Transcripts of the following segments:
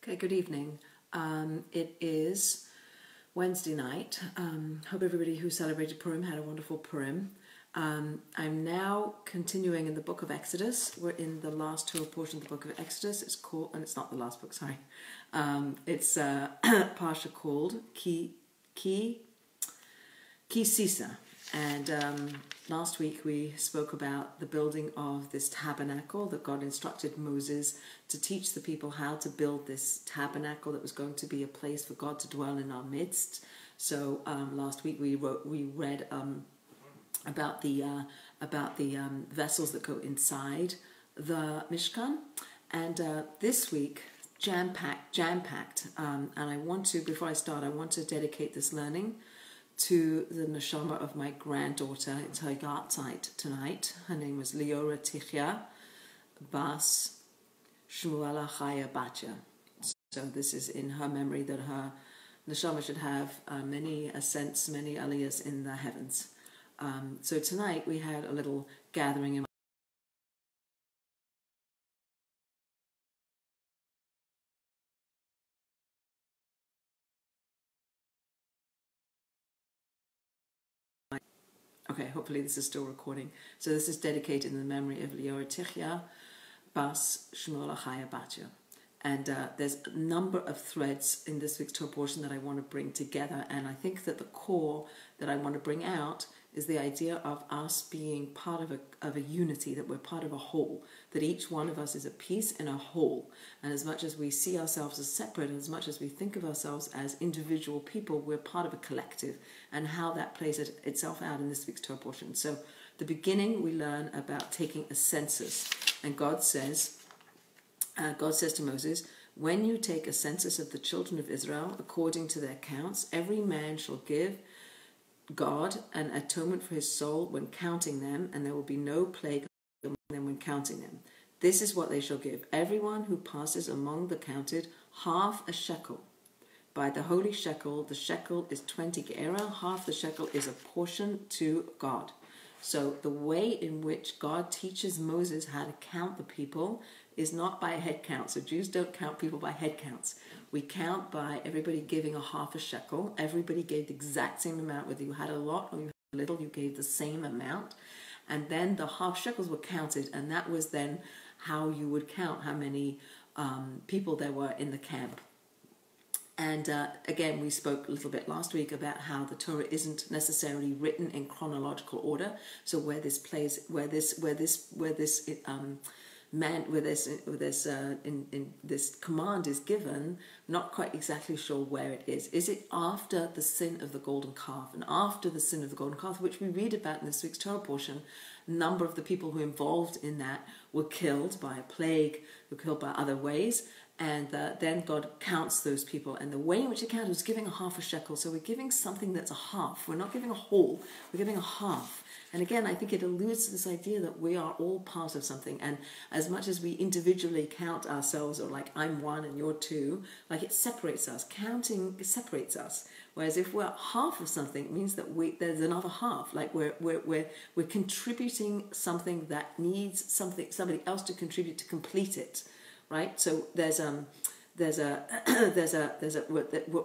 Okay, good evening. It is Wednesday night. Hope everybody who celebrated Purim had a wonderful Purim. I'm now continuing in the book of Exodus. We're in the last Torah portion of the book of Exodus. It's called, and it's not the last book, sorry. It's a Parsha called Ki Sisa. And last week we spoke about the building of this tabernacle that God instructed Moses to teach the people how to build this tabernacle that was going to be a place for God to dwell in our midst. So last week we read about the vessels that go inside the Mishkan, and this week jam-packed. And I want to, before I start, I want to dedicate this learning to the neshama of my granddaughter. It's her yahrzeit tonight. Her name was Leora Tichya Bas Shmuela Chaya Batya. So this is in her memory that her neshama should have many ascents, many aliyahs in the heavens. So tonight we had a little gathering in Okay, hopefully this is still recording. So this is dedicated in the memory of Leora Tichya Bas Shmuela Chaya Batya. And there's a number of threads in this week's Torah portion that I want to bring together. And I think that the core that I want to bring out is the idea of us being part of a unity, that we're part of a whole, that each one of us is a piece in a whole. And as much as we see ourselves as separate, and as much as we think of ourselves as individual people, we're part of a collective, and how that plays itself out in this week's Torah portion. So the beginning, we learn about taking a census. And God says to Moses, when you take a census of the children of Israel, according to their counts, every man shall give God an atonement for his soul when counting them, and there will be no plague among them when counting them. This is what they shall give. Everyone who passes among the counted, half a shekel. By the holy shekel, the shekel is 20 gerah, half the shekel is a portion to God. So the way in which God teaches Moses how to count the people is not by a head count. So Jews don't count people by head counts. We count by everybody giving a half a shekel. Everybody gave the exact same amount. Whether you had a lot or you had a little, you gave the same amount. And then the half shekels were counted, and that was then how you would count how many people there were in the camp. And again, we spoke a little bit last week about how the Torah isn't necessarily written in chronological order. So where this command is given, not quite exactly sure where it is. Is it after the sin of the golden calf? And after the sin of the golden calf, which we read about in this week's Torah portion, a number of the people who were involved in that were killed by a plague, were killed by other ways. And then God counts those people. And the way in which he counted was giving a half a shekel. So we're giving something that's a half. We're not giving a whole. We're giving a half. And again, I think it alludes to this idea that we are all part of something. And as much as we individually count ourselves, or like I'm one and you're two, like it separates us. Counting separates us. Whereas if we're half of something, it means that there's another half. Like we're contributing something that needs somebody else to contribute to complete it. Right, so we're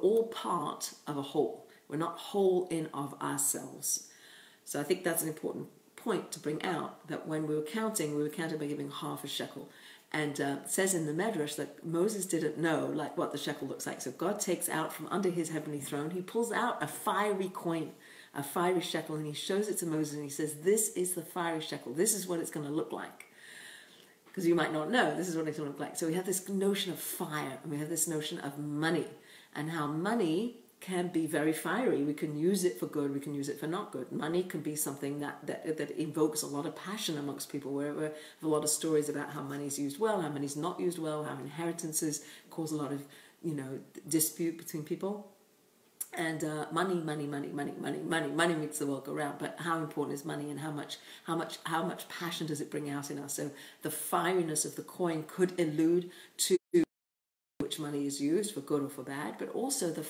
all part of a whole. We're not whole in of ourselves. So I think that's an important point to bring out, that when we were counting by giving half a shekel. And it says in the Medrash that Moses didn't know like what the shekel looks like. So God takes out from under his heavenly throne, he pulls out a fiery coin, a fiery shekel, and he shows it to Moses, and he says, this is the fiery shekel. This is what it's going to look like. Because you might not know, this is what it's going to look like. So we have this notion of fire, and we have this notion of money, and how money can be very fiery. We can use it for good, we can use it for not good. Money can be something that invokes a lot of passion amongst people. We have a lot of stories about how money is used well, how money is not used well, how inheritances cause a lot of dispute between people. And money makes the world go round. But how important is money, and how much passion does it bring out in us? So the fieriness of the coin could allude to which money is used for good or for bad, but also the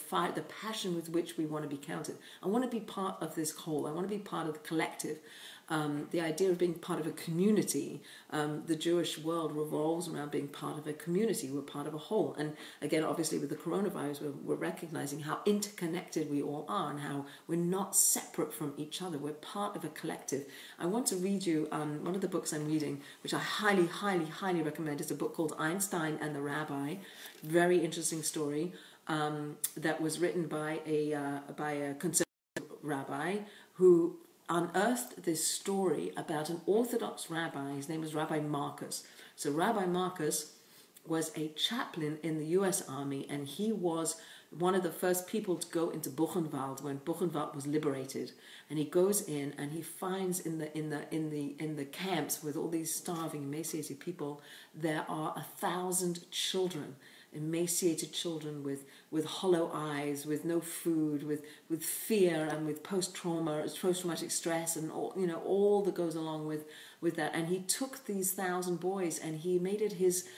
passion with which we want to be counted. I want to be part of this whole. I want to be part of the collective. the idea of being part of a community. The Jewish world revolves around being part of a community. We're part of a whole. And again, obviously with the coronavirus, we're recognizing how interconnected we all are and how we're not separate from each other. We're part of a collective. I want to read you one of the books I'm reading, which I highly, highly, highly recommend. It's a book called Einstein and the Rabbi. Very interesting story that was written by a conservative rabbi who unearthed this story about an Orthodox rabbi. His name was Rabbi Marcus. So Rabbi Marcus was a chaplain in the U.S. Army, and he was one of the first people to go into Buchenwald when Buchenwald was liberated. And he goes in and he finds in the camps with all these starving, emaciated people, there are 1,000 children, emaciated children with hollow eyes, with no food, with fear and with post-traumatic stress and all that goes along with that. And he took these 1,000 boys and he made it his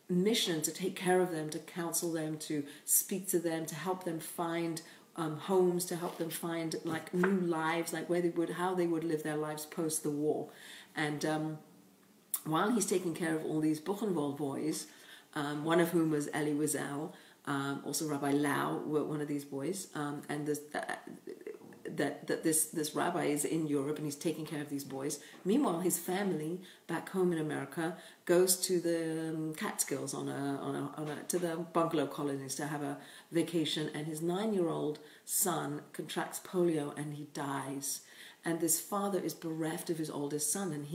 mission to take care of them, to counsel them, to speak to them, to help them find homes, to help them find like new lives, like how they would live their lives post the war. And while he's taking care of all these Buchenwald boys, one of whom was Eli Wiesel, also Rabbi Lau were one of these boys, and this rabbi is in Europe and he's taking care of these boys. Meanwhile, his family back home in America goes to the Catskills to the bungalow colonies to have a vacation, and his 9-year-old son contracts polio and he dies. And this father is bereft of his oldest son, and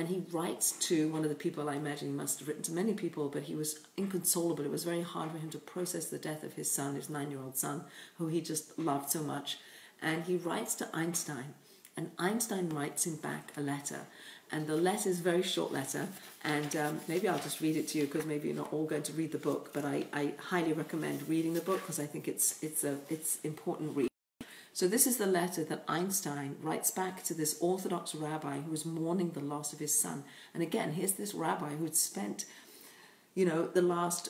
he writes to one of the people. I imagine he must have written to many people, but he was inconsolable. It was very hard for him to process the death of his son, his 9-year-old son, who he just loved so much. And he writes to Einstein, and Einstein writes him back a letter. And the letter is a very short letter, and maybe I'll just read it to you because maybe you're not all going to read the book, but I highly recommend reading the book because I think it's important read. So this is the letter that Einstein writes back to this Orthodox rabbi who was mourning the loss of his son. And again, here's this rabbi who'd spent, the last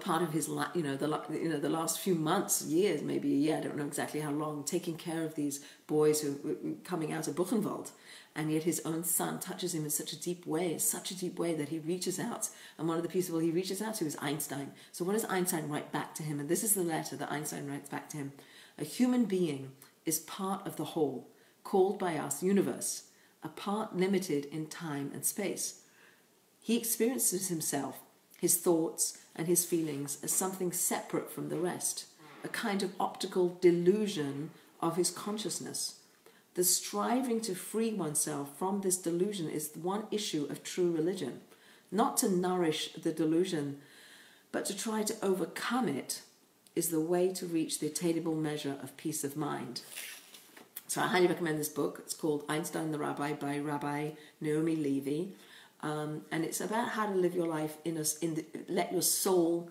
part of his life, the last few months, years, maybe a year, I don't know exactly how long, taking care of these boys who were coming out of Buchenwald. And yet his own son touches him in such a deep way that he reaches out. And one of the people he reaches out to is Einstein. So what does Einstein write back to him? And this is the letter that Einstein writes back to him. A human being is part of the whole, called by us universe, a part limited in time and space. He experiences himself, his thoughts and his feelings as something separate from the rest, a kind of optical delusion of his consciousness. The striving to free oneself from this delusion is one issue of true religion. Not to nourish the delusion, but to try to overcome it is the way to reach the attainable measure of peace of mind. So I highly recommend this book. It's called Einstein and the Rabbi by Rabbi Naomi Levy. And it's about how to live your life let your soul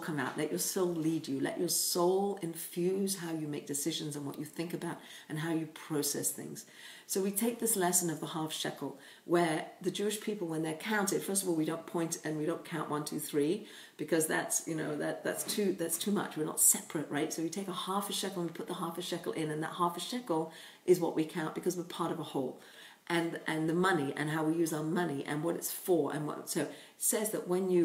come out, let your soul lead you, let your soul infuse how you make decisions and what you think about and how you process things. So we take this lesson of the half shekel, where the Jewish people, when they're counted, first of all, we don't point and we don't count 1, 2, 3, because that's too much. We're not separate, right? So we take a half a shekel and we put the half a shekel in, and that half a shekel is what we count because we're part of a whole. And the money and how we use our money and what it's for so it says that when you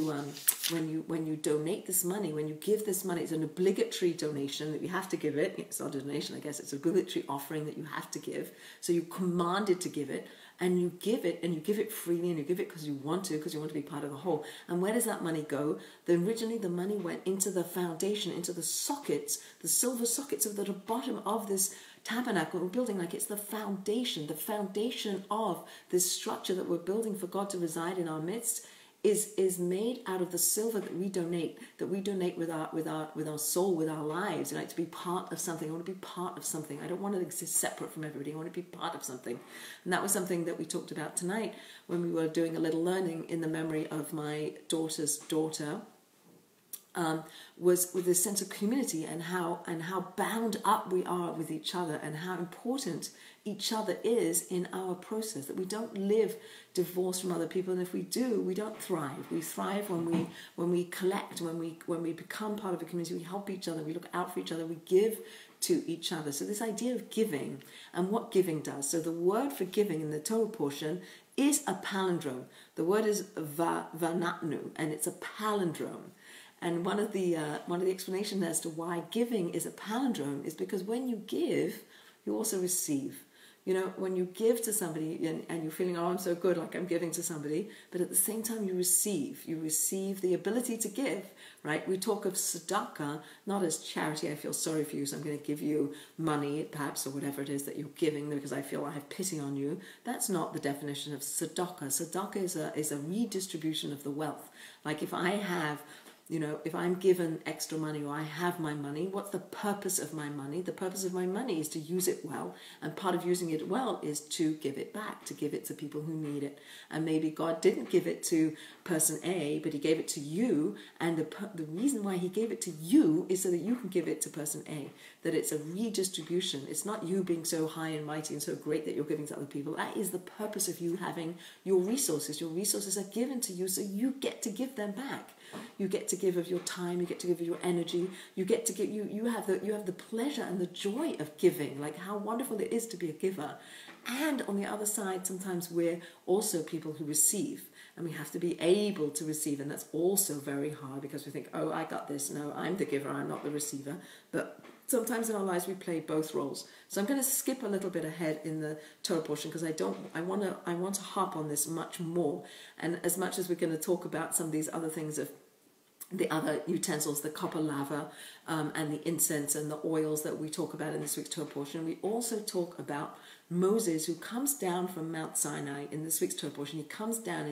donate this money, when you give this money, it's an obligatory donation that you have to give it. It's not a donation, I guess. It's an obligatory offering that you have to give. So you're commanded to give it, and you give it freely, and you give it because you want to be part of the whole. And where does that money go? Originally the money went into the foundation, into the sockets, the silver sockets at the bottom of this tabernacle we're building, like it's the foundation of this structure that we're building for God to reside in our midst is made out of the silver that we donate with our soul, with our lives. To be part of something. I want to be part of something. I don't want to exist separate from everybody. I want to be part of something. And that was something that we talked about tonight when we were doing a little learning in the memory of my daughter's daughter. Was with this sense of community and how bound up we are with each other and how important each other is in our process, that we don't live divorced from other people, and if we do, we don't thrive. We thrive when we collect, when we become part of a community, we help each other, we look out for each other, we give to each other. So this idea of giving and what giving does. So the word for giving in the Torah portion is a palindrome. The word is vanatnu, and it's a palindrome. And one of the explanations as to why giving is a palindrome is because when you give, you also receive. You know, when you give to somebody and you're feeling, oh, I'm so good, like I'm giving to somebody, but at the same time you receive the ability to give, right? We talk of tzedakah not as charity, I feel sorry for you, so I'm going to give you money, perhaps, or whatever it is that you're giving because I feel I have pity on you. That's not the definition of tzedakah. Tzedakah is a redistribution of the wealth. Like if I have, you know, if I'm given extra money or I have my money, what's the purpose of my money? The purpose of my money is to use it well. And part of using it well is to give it back, to give it to people who need it. And maybe God didn't give it to person A, but he gave it to you. And the reason why he gave it to you is so that you can give it to person A. That it's a redistribution. It's not you being so high and mighty and so great that you're giving to other people. That is the purpose of you having your resources. Your resources are given to you so you get to give them back. You get to give of your time, you get to give of your energy, you get to give, you have the pleasure and the joy of giving, like how wonderful it is to be a giver. And on the other side, sometimes we're also people who receive, and we have to be able to receive, and that's also very hard because we think, oh, I got this, no, I'm the giver, I'm not the receiver. But sometimes in our lives we play both roles. So I'm going to skip a little bit ahead in the Torah portion because I want to harp on this much more. And as much as we're going to talk about some of these other things of the other utensils, the copper laver and the incense and the oils that we talk about in this week's Torah portion, we also talk about Moses, who comes down from Mount Sinai in this week's Torah portion. He comes down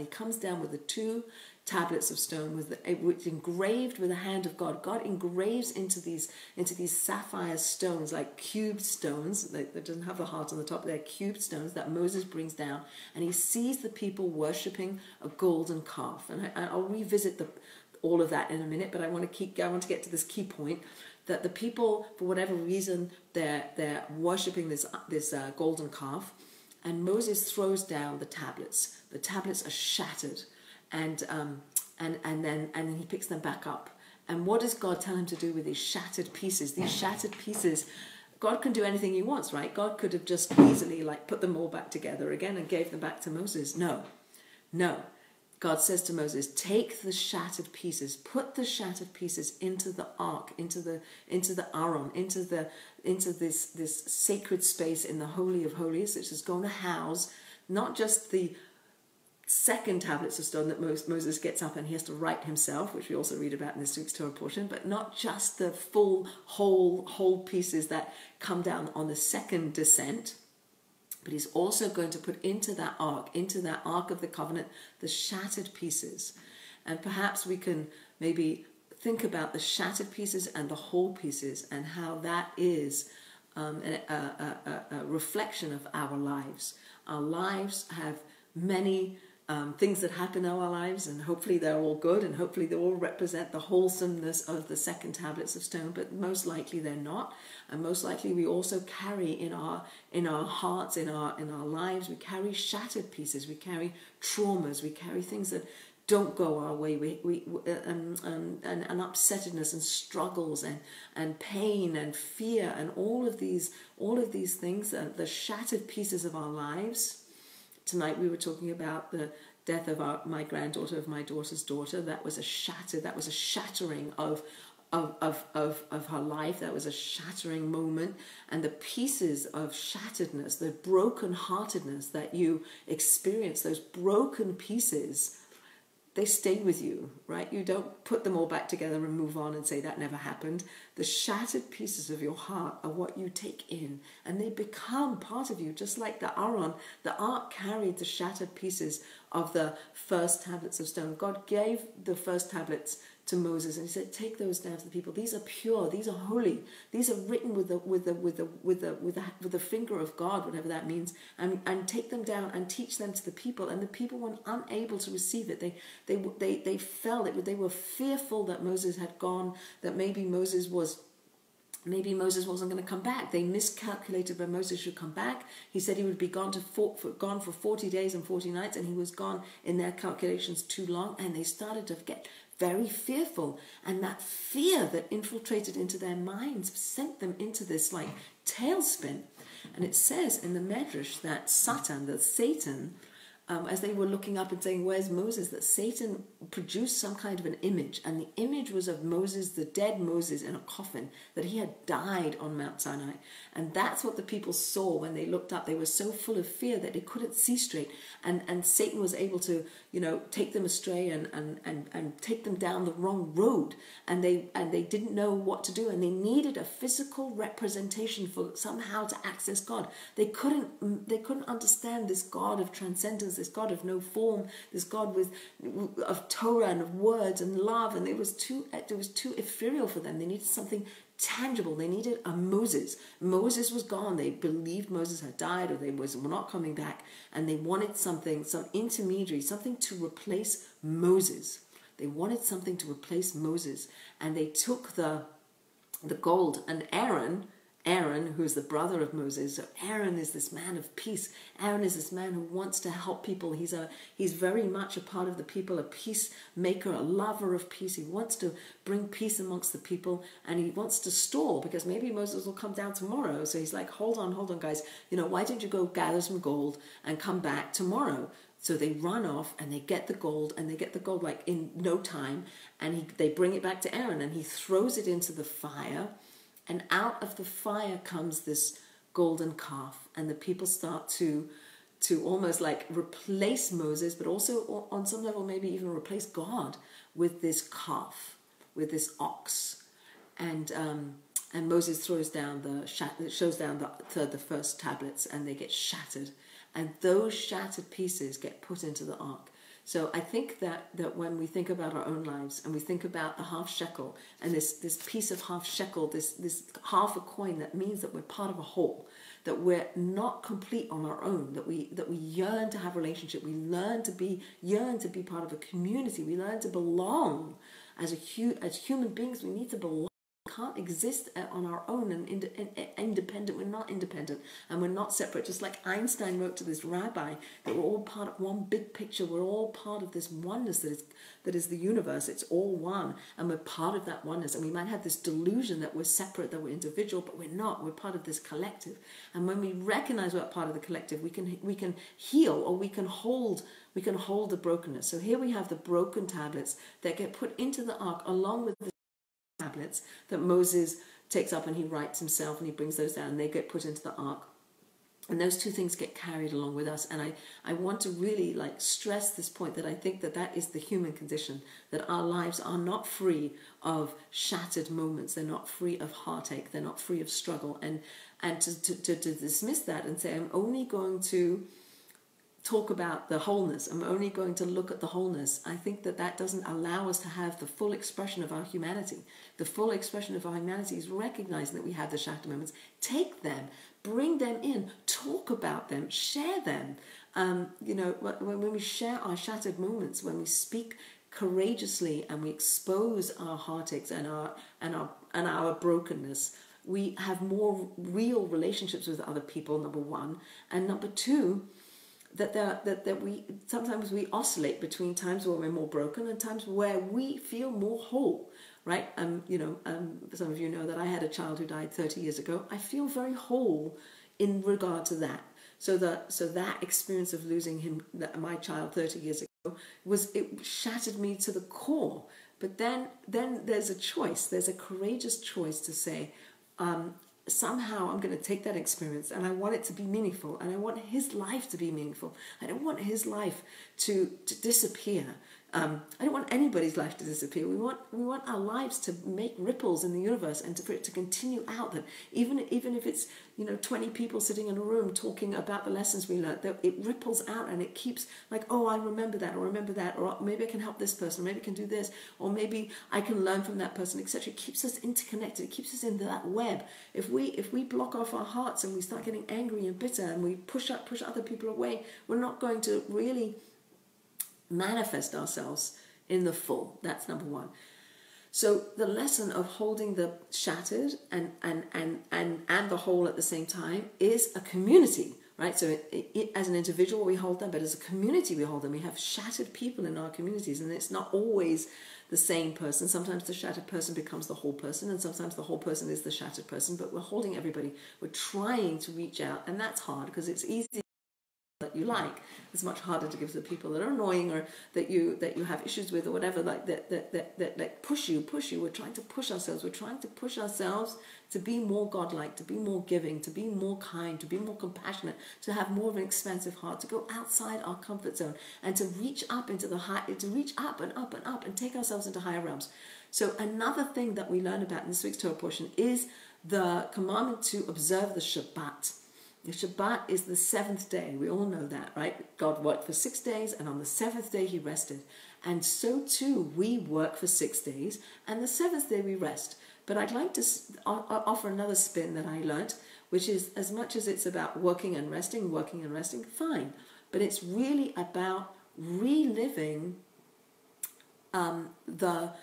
with the 2 tablets of stone which engraved with the hand of God. God engraves into these sapphire stones, like cubed stones. That doesn't have the heart on the top. They're cubed stones that Moses brings down, and he sees the people worshipping a golden calf. And I'll revisit all of that in a minute, but I want to get to this key point that the people, for whatever reason, they're worshipping this golden calf, and Moses throws down the tablets. The tablets are shattered, and then he picks them back up. And what does God tell him to do with these shattered pieces? These shattered pieces, God can do anything he wants, right? God could have just easily put them all back together again and gave them back to Moses. No. God says to Moses, take the shattered pieces, put the shattered pieces into the ark, into the Aron, into this sacred space in the Holy of Holies, which is going to house not just the second tablets of stone that Moses gets up and he has to write himself, which we also read about in this week's Torah portion, but not just the full, whole pieces that come down on the second descent. But he's also going to put into that ark of the covenant, the shattered pieces. And perhaps we can maybe think about the shattered pieces and the whole pieces and how that is a reflection of our lives. Our lives have many things that happen in our lives, and hopefully they're all good, and hopefully they all represent the wholesomeness of the second tablets of stone, but most likely they're not. And most likely we also carry in our hearts, in our lives, we carry shattered pieces, we carry traumas, we carry things that don't go our way, and upsettedness and struggles and pain and fear and all of these things, the shattered pieces of our lives. Tonight we were talking about the death of my granddaughter, of my daughter's daughter. That was a shattering of her life. That was a shattering moment. And the pieces of shatteredness, the brokenheartedness that you experience, those broken pieces, they stay with you, right? You don't put them all back together and move on and say that never happened. The shattered pieces of your heart are what you take in, and they become part of you, just like the Aron. The ark carried the shattered pieces of the first tablets of stone. God gave the first tablets to Moses, and he said, take those down to the people. These are pure, these are holy, these are written with the finger of God, whatever that means, and take them down and teach them to the people. And the people were unable to receive it. They felt it. They were fearful that Moses had gone, that maybe Moses was maybe Moses wasn't going to come back. They miscalculated when Moses should come back. He said he would be gone for 40 days and 40 nights, and he was gone in their calculations too long, and they started to get very fearful. And that fear that infiltrated into their minds sent them into this like tailspin. And it says in the Medrash that Satan, as they were looking up and saying, where's Moses? That Satan produced some kind of an image. And the image was of Moses, the dead Moses in a coffin, that he had died on Mount Sinai. And that's what the people saw when they looked up. They were so full of fear that they couldn't see straight. And Satan was able to, take them astray and take them down the wrong road. And they didn't know what to do. And they needed a physical representation for somehow to access God. They couldn't understand this God of transcendence, this God of no form, this God of Torah and of words and love, and it was too ethereal for them. They needed something tangible. They needed a Moses. Moses was gone. They believed Moses had died, or they were not coming back, and they wanted some intermediary, something to replace Moses. They wanted something to replace Moses, and they took the gold. And Aaron, who is the brother of Moses, so Aaron is this man of peace. Aaron is this man who wants to help people. He's very much a part of the people, a peacemaker, a lover of peace. He wants to bring peace amongst the people, and he wants to store, because maybe Moses will come down tomorrow. So he's like, hold on, guys. Why don't you go gather some gold and come back tomorrow? So they run off and they get the gold, and they get the gold like in no time, and they bring it back to Aaron, and he throws it into the fire. And out of the fire comes this golden calf, and the people start to almost like replace Moses, but also on some level maybe even replace God with this calf, with this ox. And Moses shows down the first tablets, and they get shattered, and those shattered pieces get put into the ark. So I think that when we think about our own lives, and we think about the half shekel and this piece of half shekel, this half a coin, that means that we're part of a whole, that we're not complete on our own, that we yearn to have a relationship, we yearn to be part of a community, we learn to belong as human beings. We need to belong. Can't exist on our own and independent. We're not independent, and we're not separate. Just like Einstein wrote to this rabbi, that we're all part of one big picture. We're all part of this oneness that is the universe. It's all one, and we're part of that oneness. And we might have this delusion that we're separate, that we're individual, but we're not. We're part of this collective. And when we recognize we're part of the collective, we can heal, or we can hold the brokenness. So here we have the broken tablets that get put into the ark, along with the tablets that Moses takes up and he writes himself, and he brings those down, and they get put into the ark. And those two things get carried along with us. And I want to really stress this point, that I think that is the human condition, that our lives are not free of shattered moments. They're not free of heartache. They're not free of struggle. And to dismiss that and say, I'm only going to talk about the wholeness, I'm only going to look at the wholeness, I think that doesn't allow us to have the full expression of our humanity. The full expression of our humanity is recognizing that we have the shattered moments. Take them, bring them in, talk about them, share them. When we share our shattered moments, when we speak courageously and we expose our heartaches and our brokenness, we have more real relationships with other people, number one. And number two, that we sometimes we oscillate between times where we're more broken and times where we feel more whole, right? Some of you know that I had a child who died 30 years ago. I feel very whole in regard to that. So that experience of losing my child 30 years ago, it shattered me to the core. But then there's a choice. There's a courageous choice to say, somehow I'm going to take that experience, and I want it to be meaningful, and I want his life to be meaningful. I don't want his life to disappear. I don't want anybody's life to disappear. We want our lives to make ripples in the universe, and for it to continue out. That even if it's 20 people sitting in a room talking about the lessons we learned, that it ripples out, and it keeps like, oh, I remember that, or maybe I can help this person, or maybe I can do this, or maybe I can learn from that person, etc. It keeps us interconnected. It keeps us in that web. If we block off our hearts and we start getting angry and bitter, and we push other people away, we're not going to really manifest ourselves in the full. That's number one. So the lesson of holding the shattered and the whole at the same time is a community, right? So as an individual we hold them, but as a community we hold them. We have shattered people in our communities, and it's not always the same person. Sometimes the shattered person becomes the whole person, and sometimes the whole person is the shattered person, but we're holding everybody. We're trying to reach out, and that's hard because it's easy that you like. It's much harder to give to the people that are annoying or that you have issues with or whatever, like that push you. We're trying to push ourselves. We're trying to push ourselves to be more godlike, to be more giving, to be more kind, to be more compassionate, to have more of an expansive heart, to go outside our comfort zone and to reach up into the high, to reach up and up and up and take ourselves into higher realms. So another thing that we learn about in this week's Torah portion is the commandment to observe the Shabbat. The Shabbat is the seventh day. We all know that, right? God worked for 6 days, and on the seventh day he rested. And so too, we work for 6 days, and the seventh day we rest. But I'd like to offer another spin that I learnt, which is as much as it's about working and resting, fine. But it's really about reliving the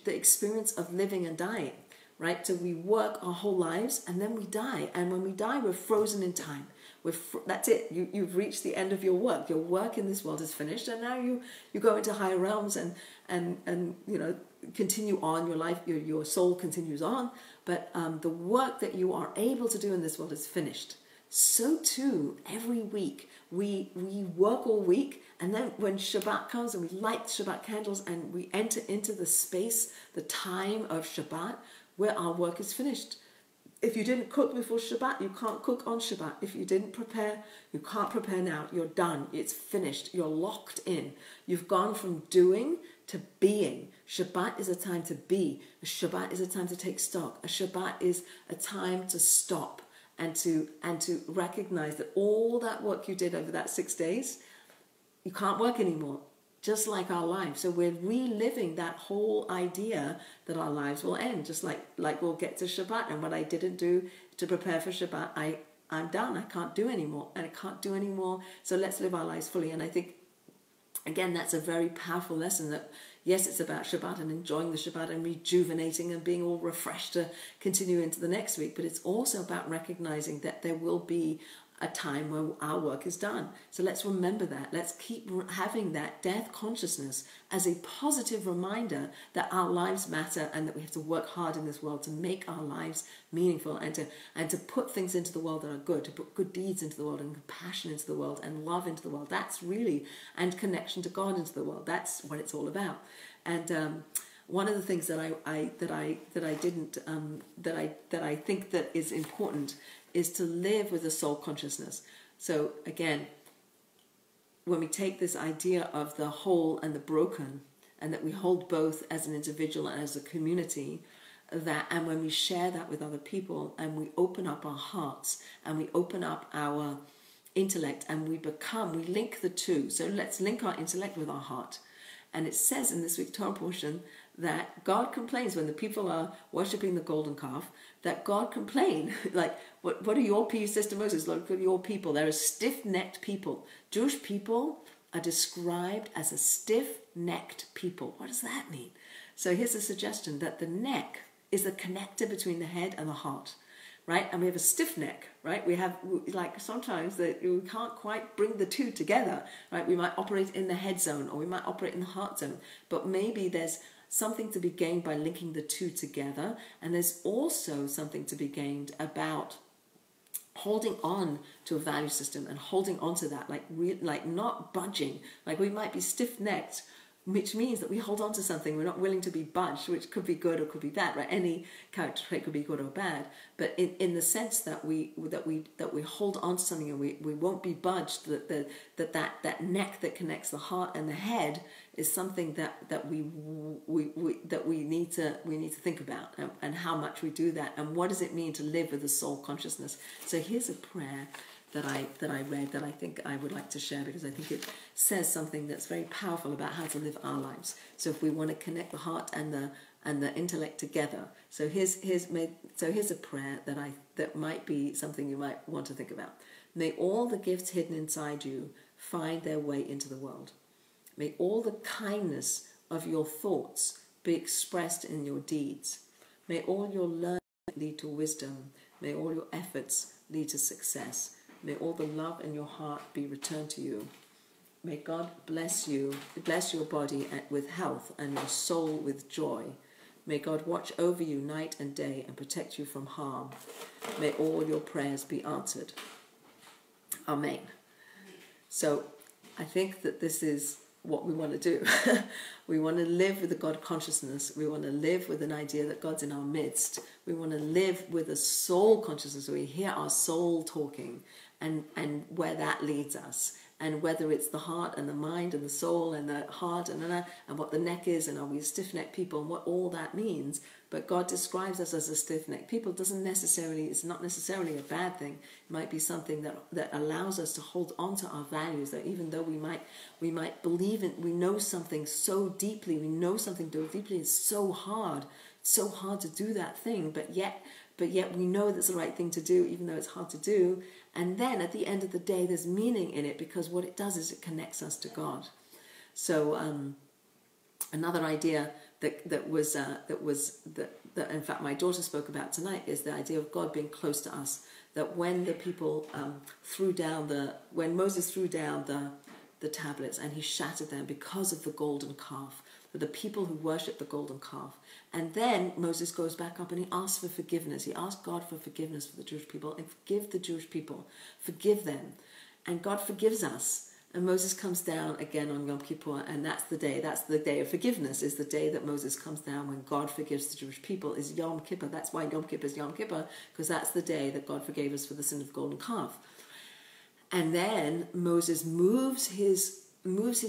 experience of living and dying. Right, so we work our whole lives and then we die, and when we die, we're frozen in time. That's it. You've reached the end of your work. Your work in this world is finished, and now you go into higher realms and continue on your life. Your soul continues on, but the work that you are able to do in this world is finished. So too, every week we work all week, and then when Shabbat comes and we light Shabbat candles and we enter into the space, the time of Shabbat, where our work is finished. If you didn't cook before Shabbat, you can't cook on Shabbat. If you didn't prepare, you can't prepare now. You're done. It's finished. You're locked in. You've gone from doing to being. Shabbat is a time to be. A Shabbat is a time to take stock. A Shabbat is a time to stop and to recognize that all that work you did over that 6 days, you can't work anymore. Just like our lives. So we're reliving that whole idea that our lives will end, just like we'll get to Shabbat, and what I didn't do to prepare for Shabbat, I'm done. I can't do anymore, and I can't do anymore. So let's live our lives fully. And I think, again, that's a very powerful lesson that, yes, it's about Shabbat and enjoying the Shabbat and rejuvenating and being all refreshed to continue into the next week, but it's also about recognizing that there will be a time where our work is done. So let's remember that. Let's keep having that death consciousness as a positive reminder that our lives matter and that we have to work hard in this world to make our lives meaningful and to put things into the world that are good, to put good deeds into the world and compassion into the world and love into the world. That's really, and connection to God into the world. That's what it's all about. And one of the things that I think that is important is to live with a soul consciousness. So again, when we take this idea of the whole and the broken, and that we hold both as an individual and as a community, and when we share that with other people, and we open up our hearts, and we open up our intellect, and we link the two. So let's link our intellect with our heart. And it says in this week's Torah portion that God complains when the people are worshipping the golden calf, that God complained, like, what are your people, Sister Moses, look at your people. They're a stiff-necked people. Jewish people are described as a stiff-necked people. What does that mean? So here's a suggestion that the neck is the connector between the head and the heart, right? And we have a stiff neck, right? We have, like, sometimes that we can't quite bring the two together, right? We might operate in the head zone or we might operate in the heart zone, but maybe there's something to be gained by linking the two together. And there's also something to be gained about holding on to a value system and holding on to that, like not budging. Like, we might be stiff-necked, which means that we hold on to something. We're not willing to be budged, which could be good or could be bad, right? Any character trait could be good or bad, but in the sense that we hold on to something and we won't be budged. That neck that connects the heart and the head is something that we need to think about, and how much we do that, and what does it mean to live with a soul consciousness. So here's a prayer that I read that I think I would like to share, because I think it says something that's very powerful about how to live our lives. So if we want to connect the heart and the intellect together, so here's a prayer that might be something you might want to think about. May all the gifts hidden inside you find their way into the world. May all the kindness of your thoughts be expressed in your deeds. May all your learning lead to wisdom. May all your efforts lead to success. May all the love in your heart be returned to you. May God bless you, bless your body with health and your soul with joy. May God watch over you night and day and protect you from harm. May all your prayers be answered. Amen. So I think that this is what we want to do. We want to live with the God consciousness. We want to live with an idea that God's in our midst. We want to live with a soul consciousness where we hear our soul talking and where that leads us. And whether it's the heart and the mind and the soul and the heart and what the neck is, and are we stiff-necked people and what all that means. But God describes us as a stiff-necked people. It's not necessarily a bad thing. It might be something that allows us to hold on to our values, that even though we might believe in, we know something so deeply, it's so hard to do that thing, but yet we know that's the right thing to do, even though it's hard to do. And then at the end of the day, there's meaning in it, because what it does is it connects us to God. So another idea that in fact my daughter spoke about tonight is the idea of God being close to us. That when the people when Moses threw down the tablets and he shattered them because of the golden calf, for the people who worship the golden calf. And then Moses goes back up and he asks for forgiveness. He asked God for forgiveness for the Jewish people, and forgive the Jewish people, forgive them. And God forgives us. And Moses comes down again on Yom Kippur, and that's the day of forgiveness, is the day that Moses comes down when God forgives the Jewish people, is Yom Kippur. That's why Yom Kippur is Yom Kippur, because that's the day that God forgave us for the sin of the golden calf. And then Moses moves his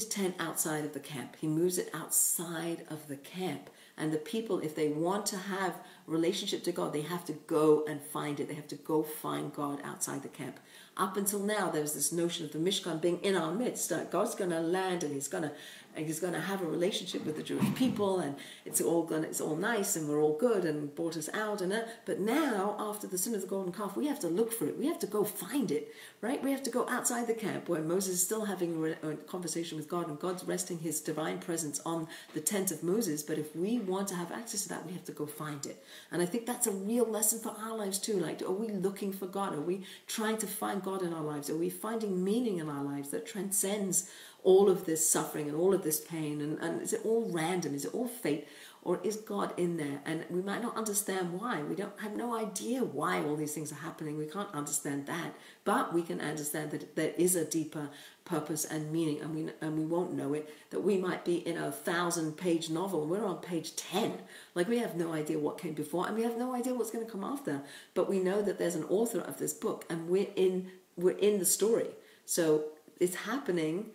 tent outside of the camp. He moves it outside of the camp. And the people, if they want to have a relationship to God, they have to go and find it. They have to go find God outside the camp. Up until now, there's this notion of the Mishkan being in our midst. God's going to land, and He's going to have a relationship with the Jewish people, and it's all nice, and we're all good, and brought us out. But now, after the sin of the golden calf, we have to look for it. We have to go find it, right? We have to go outside the camp, where Moses is still having a conversation with God, and God's resting His divine presence on the tent of Moses. But if we want to have access to that, we have to go find it. And I think that's a real lesson for our lives too. Like, are we looking for God? Are we trying to find God in our lives? Are we finding meaning in our lives that transcends all of this suffering and all of this pain? And is it all random? Is it all fate? Or is God in there? And we might not understand why. We don't have no idea why all these things are happening. We can't understand that. But we can understand that there is a deeper purpose and meaning. And we won't know it. That we might be in a 1,000-page novel. We're on page 10. Like, we have no idea what came before, and we have no idea what's going to come after. But we know that there's an author of this book, and we're in the story. So it's happening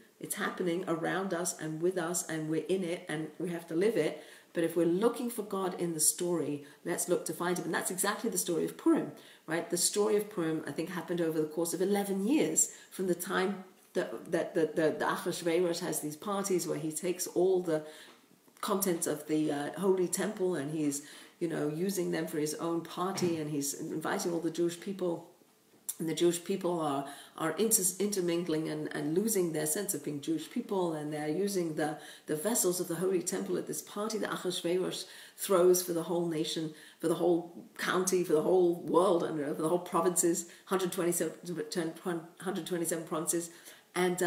around us and with us, and we're in it, and we have to live it. But if we're looking for God in the story, let's look to find Him. And that's exactly the story of Purim, right? The story of Purim, I think, happened over the course of 11 years, from the time that the Achashverosh has these parties where he takes all the contents of the holy temple, and he's, using them for his own party, and he's inviting all the Jewish people. And the Jewish people are intermingling and losing their sense of being Jewish people, and they're using the vessels of the Holy Temple at this party that Achashverosh throws for the whole nation, for the whole county, for the whole world, and for the whole provinces, 127 provinces. And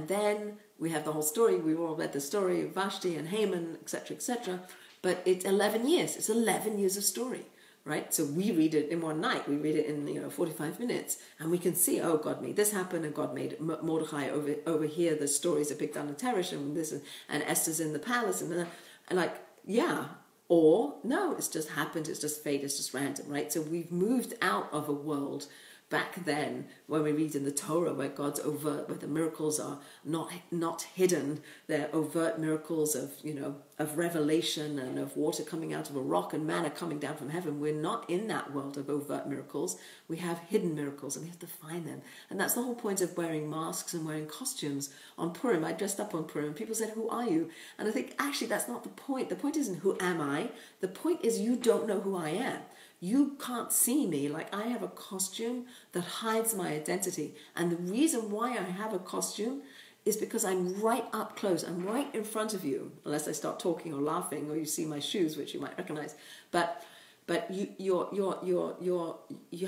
then we have the whole story. We've all read the story of Vashti and Haman, etc., etc. But it's 11 years. It's 11 years of story. Right, so we read it in one night. We read it in 45 minutes, and we can see, oh, God made this happen, and God made Mordechai over here. The stories are picked on the Teresh, and this, and Esther's in the palace, and like, yeah, or no, it's just happened. It's just fate. It's just random, right? So we've moved out of a world back then, when we read in the Torah, where God's overt, where the miracles are not hidden, they're overt miracles of revelation, and of water coming out of a rock and manna coming down from heaven. We're not in that world of overt miracles. We have hidden miracles, and we have to find them. And that's the whole point of wearing masks and wearing costumes on Purim. I dressed up on Purim, and people said, "Who are you?" And I think, actually, that's not the point. The point isn't who am I. The point is, you don't know who I am. You can't see me. Like, I have a costume that hides my identity. And the reason why I have a costume is because I'm right up close. I'm right in front of you, unless I start talking or laughing, or you see my shoes, which you might recognize. But you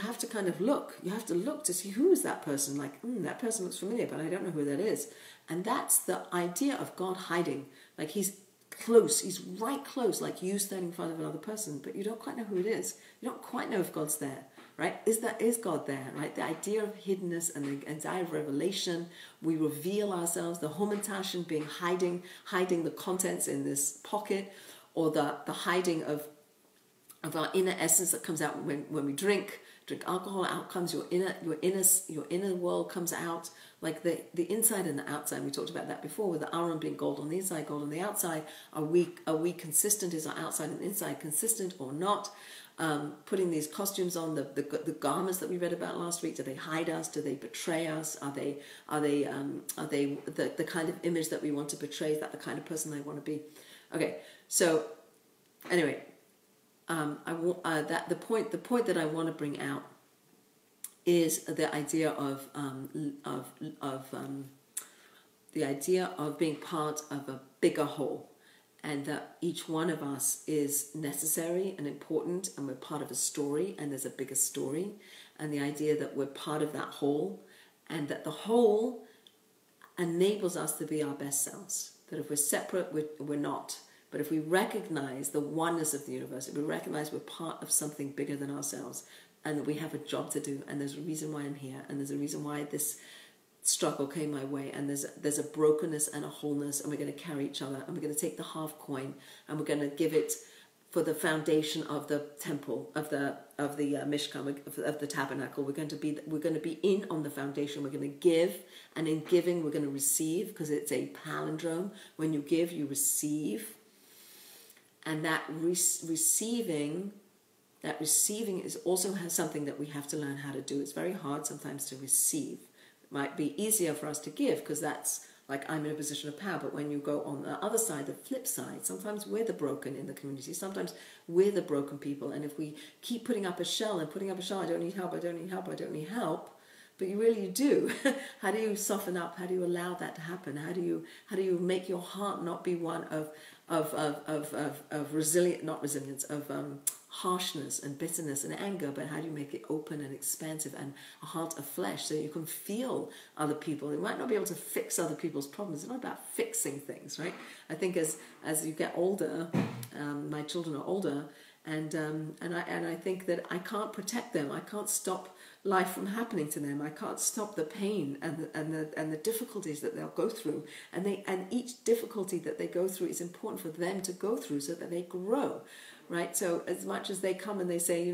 have to kind of look. You have to look to see who is that person. Like, that person looks familiar, but I don't know who that is. And that's the idea of God hiding. Like he's close. He's right close, like you standing in front of another person, but you don't quite know who it is. You don't quite know if God's there. Right? Is God there? Right? The idea of hiddenness and the idea of revelation. We reveal ourselves. The humantashen being hiding the contents in this pocket, or the hiding of our inner essence that comes out when we drink alcohol. Out comes your inner world comes out, like the inside and the outside. We talked about that before, with the Aaron being gold on the inside, gold on the outside. Are we consistent? Is our outside and inside consistent or not? Putting these costumes on, the garments that we read about last week, do they hide us? Do they betray us? Are they the kind of image that we want to portray? Is that the kind of person I want to be? Okay, so anyway, the point that I want to bring out is the idea of being part of a bigger whole. And that each one of us is necessary and important, and we're part of a story, and there's a bigger story. And the idea that we're part of that whole, and that the whole enables us to be our best selves. That if we're separate, we're not. But if we recognize the oneness of the universe, if we recognize we're part of something bigger than ourselves, and that we have a job to do, and there's a reason why I'm here, and there's a reason why this struggle came my way, and there's a brokenness and a wholeness, and we're going to carry each other, and we're going to take the half coin, and we're going to give it for the foundation of the temple, of the Mishkan, of the tabernacle. We're going to be in on the foundation. We're going to give, and in giving we're going to receive, because it's a palindrome. When you give, you receive, and that receiving is also something that we have to learn how to do. It's very hard sometimes to receive. It might be easier for us to give, because that's like I'm in a position of power. But when you go on the other side, the flip side, sometimes we're the broken in the community. Sometimes we're the broken people. And if we keep putting up a shell, I don't need help, I don't need help. But you really do. How do you soften up? How do you allow that to happen? How do you make your heart not be one of harshness and bitterness and anger, but how do you make it open and expansive and a heart of flesh, so you can feel other people? You might not be able to fix other people's problems. It's not about fixing things, right? I think as you get older, my children are older, and I think that I can't protect them. I can't stop life from happening to them. I can't stop the pain and the difficulties that they'll go through, and each difficulty that they go through is important for them to go through so that they grow, right? So as much as they come and they say,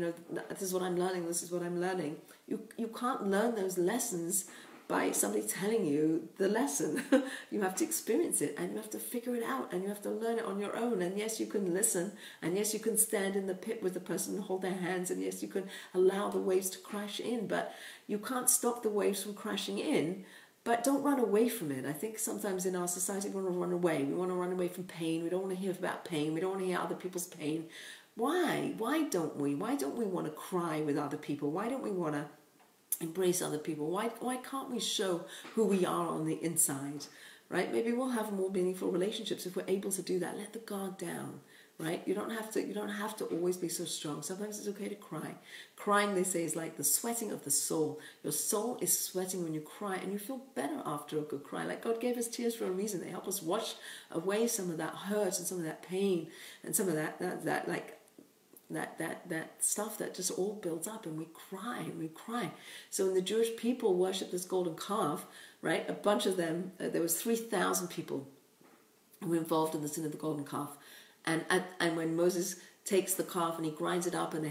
this is what I'm learning, you can't learn those lessons by somebody telling you the lesson. You have to experience it, and you have to figure it out, and you have to learn it on your own. And yes, you can listen, and yes, you can stand in the pit with the person and hold their hands, and yes, you can allow the waves to crash in, but you can't stop the waves from crashing in. But don't run away from it. I think sometimes in our society we want to run away. We want to run away from pain. We don't want to hear about pain. We don't want to hear other people's pain. Why? Why don't we? Why don't we want to cry with other people? Why don't we want to embrace other people? Why can't we show who we are on the inside, right? Maybe we'll have more meaningful relationships if we're able to do that. Let the guard down, right? You don't have to always be so strong. Sometimes it's okay to cry. Crying, they say, is like the sweating of the soul. Your soul is sweating when you cry, and you feel better after a good cry. Like God gave us tears for a reason. They help us wash away some of that hurt and some of that pain and some of that stuff that just all builds up, and we cry. So when the Jewish people worship this golden calf, right, a bunch of them, there was 3,000 people who were involved in the sin of the golden calf, and when Moses takes the calf and he grinds it up, and they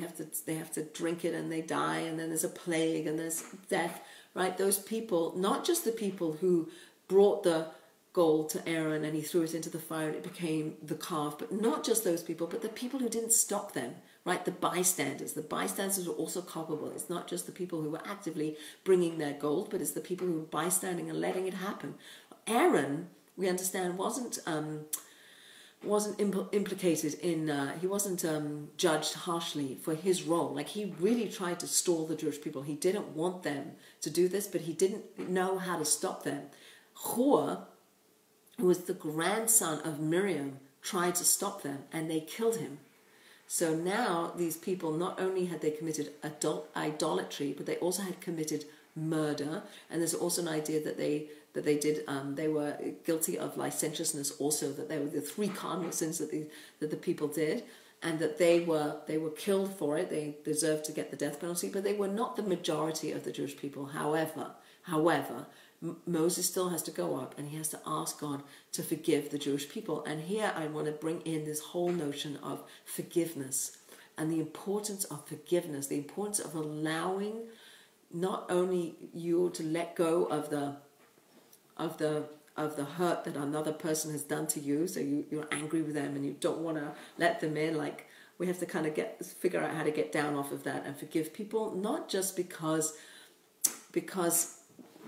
have to drink it, and they die, and then there's a plague and there's death, right? Those people, not just the people who brought the gold to Aaron and he threw it into the fire and it became the calf, but not just those people, but the people who didn't stop them, right? The bystanders were also culpable. It's not just the people who were actively bringing their gold, but it's the people who were bystanding and letting it happen. Aaron, we understand, wasn't implicated in, he wasn't judged harshly for his role. Like, he really tried to stall the Jewish people. He didn't want them to do this, but he didn't know how to stop them. Hur, who was the grandson of Miriam, tried to stop them, and they killed him. So now these people, not only had they committed idolatry, but they also had committed murder. And there's also an idea that they were guilty of licentiousness also, that they were the 3 cardinal sins that the people did, and that they were killed for it. They deserved to get the death penalty, but they were not the majority of the Jewish people. However, Moses still has to go up and he has to ask God to forgive the Jewish people. And here I want to bring in this whole notion of forgiveness and the importance of forgiveness, the importance of allowing not only you to let go of the hurt that another person has done to you, so you're angry with them and you don't want to let them in. Like, we have to kind of figure out how to get down off of that and forgive people, not just because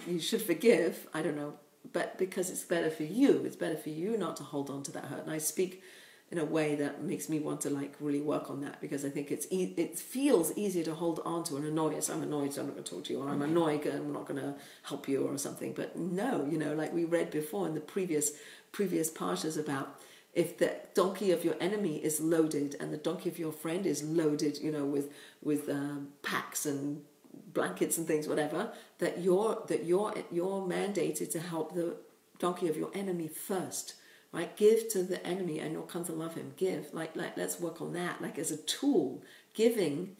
you should forgive, I don't know, but because it's better for you. It's better for you not to hold on to that hurt. And I speak in a way that makes me want to like really work on that, because I think it feels easier to hold on to and annoy us. I'm annoyed, so I'm not going to talk to you, or I'm annoyed and I'm not going to help you or something. But no, like we read before in the previous parshas about, if the donkey of your enemy is loaded and the donkey of your friend is loaded, with packs and blankets and things, whatever, that you're mandated to help the donkey of your enemy first, right? Give to the enemy and you'll come to love him. Give, like let's work on that, like as a tool. Giving,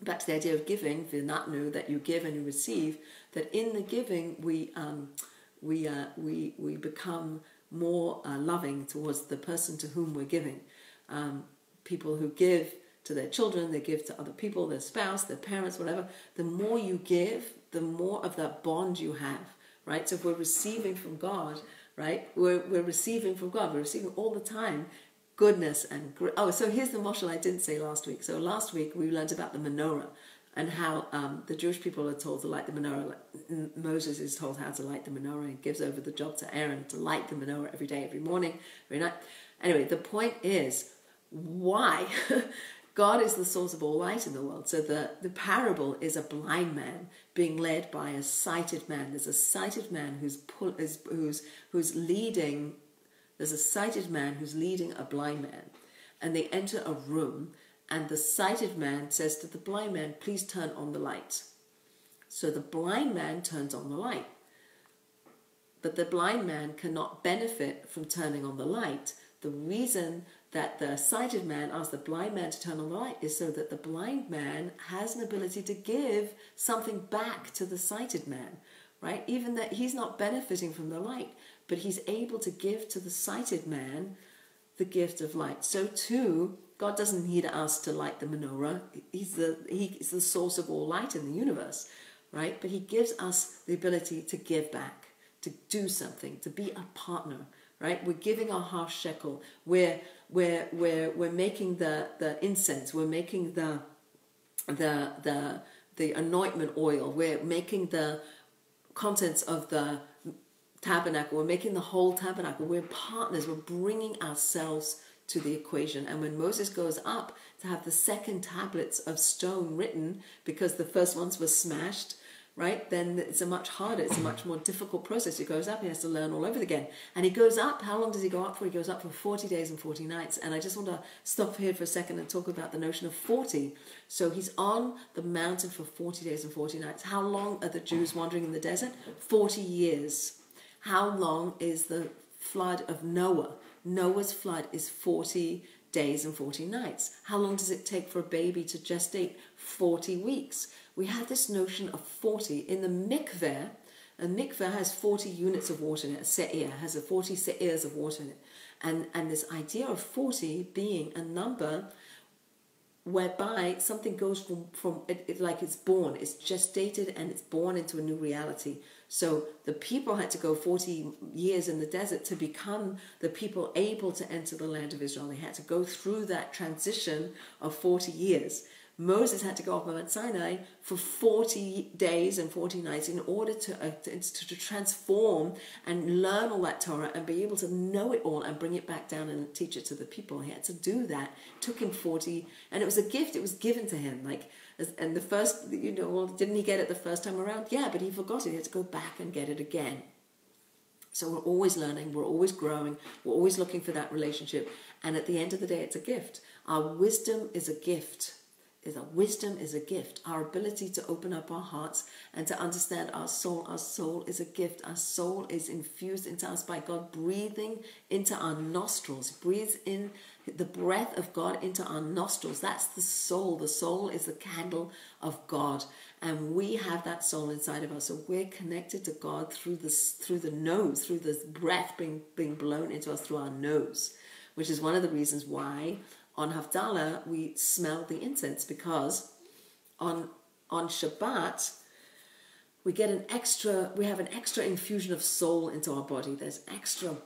back to the idea of giving, v'natnu, that you give and you receive. That in the giving we become more loving towards the person to whom we're giving. People who give to their children, they give to other people, their spouse, their parents, whatever. The more you give, the more of that bond you have, right? So if we're receiving from God, right, we're receiving from God. We're receiving all the time goodness and so here's the mashal I didn't say last week. So last week we learned about the menorah and how the Jewish people are told to light the menorah. Moses is told how to light the menorah and gives over the job to Aaron to light the menorah every day, every morning, every night. Anyway, the point is, why? God is the source of all light in the world. So the parable is a blind man being led by a sighted man. There's a sighted man who's leading. There's a sighted man who's leading a blind man, and they enter a room, and the sighted man says to the blind man, "Please turn on the light." So the blind man turns on the light, but the blind man cannot benefit from turning on the light. The reason that the sighted man asked the blind man to turn on the light is so that the blind man has an ability to give something back to the sighted man, right? Even that he's not benefiting from the light, but he's able to give to the sighted man the gift of light. So too, God doesn't need us to light the menorah. He's the source of all light in the universe, right? But he gives us the ability to give back, to do something, to be a partner, right? We're giving our half shekel. We're making the incense. We're making the anointment oil. We're making the contents of the tabernacle. We're making the whole tabernacle. We're partners. We're bringing ourselves to the equation. And when Moses goes up to have the second tablets of stone written, because the first ones were smashed, right, then it's a much more difficult process. He goes up, he has to learn all over again. And he goes up, how long does he go up for? He goes up for 40 days and 40 nights. And I just want to stop here for a second and talk about the notion of 40. So he's on the mountain for 40 days and 40 nights. How long are the Jews wandering in the desert? 40 years. How long is the flood of Noah? Noah's flood is 40 days and 40 nights. How long does it take for a baby to gestate? 40 weeks. We have this notion of 40 in the mikveh. A mikveh has 40 units of water in it. A se'ir has 40 se'irs of water in it. And this idea of 40 being a number whereby something goes from like it's born, it's gestated and it's born into a new reality. So the people had to go 40 years in the desert to become the people able to enter the land of Israel. They had to go through that transition of 40 years. Moses had to go up Mount Sinai for 40 days and 40 nights in order to transform and learn all that Torah and be able to know it all and bring it back down and teach it to the people. He had to do that. It took him 40, and it was a gift. It was given to him. And the first, well, didn't he get it the first time around? Yeah, but he forgot it. He had to go back and get it again. So we're always learning, we're always growing, we're always looking for that relationship. And at the end of the day, it's a gift. Our wisdom is a gift. Wisdom is a gift. Our ability to open up our hearts and to understand our soul is a gift. Our soul is infused into us by God, breathing into our nostrils. Breathes in the breath of God into our nostrils. That's the soul. The soul is the candle of God. And we have that soul inside of us. So we're connected to God through the nose, through the breath being blown into us through our nose, which is one of the reasons why on Havdalah we smell the incense, because on Shabbat we have an extra infusion of soul into our body. There's extra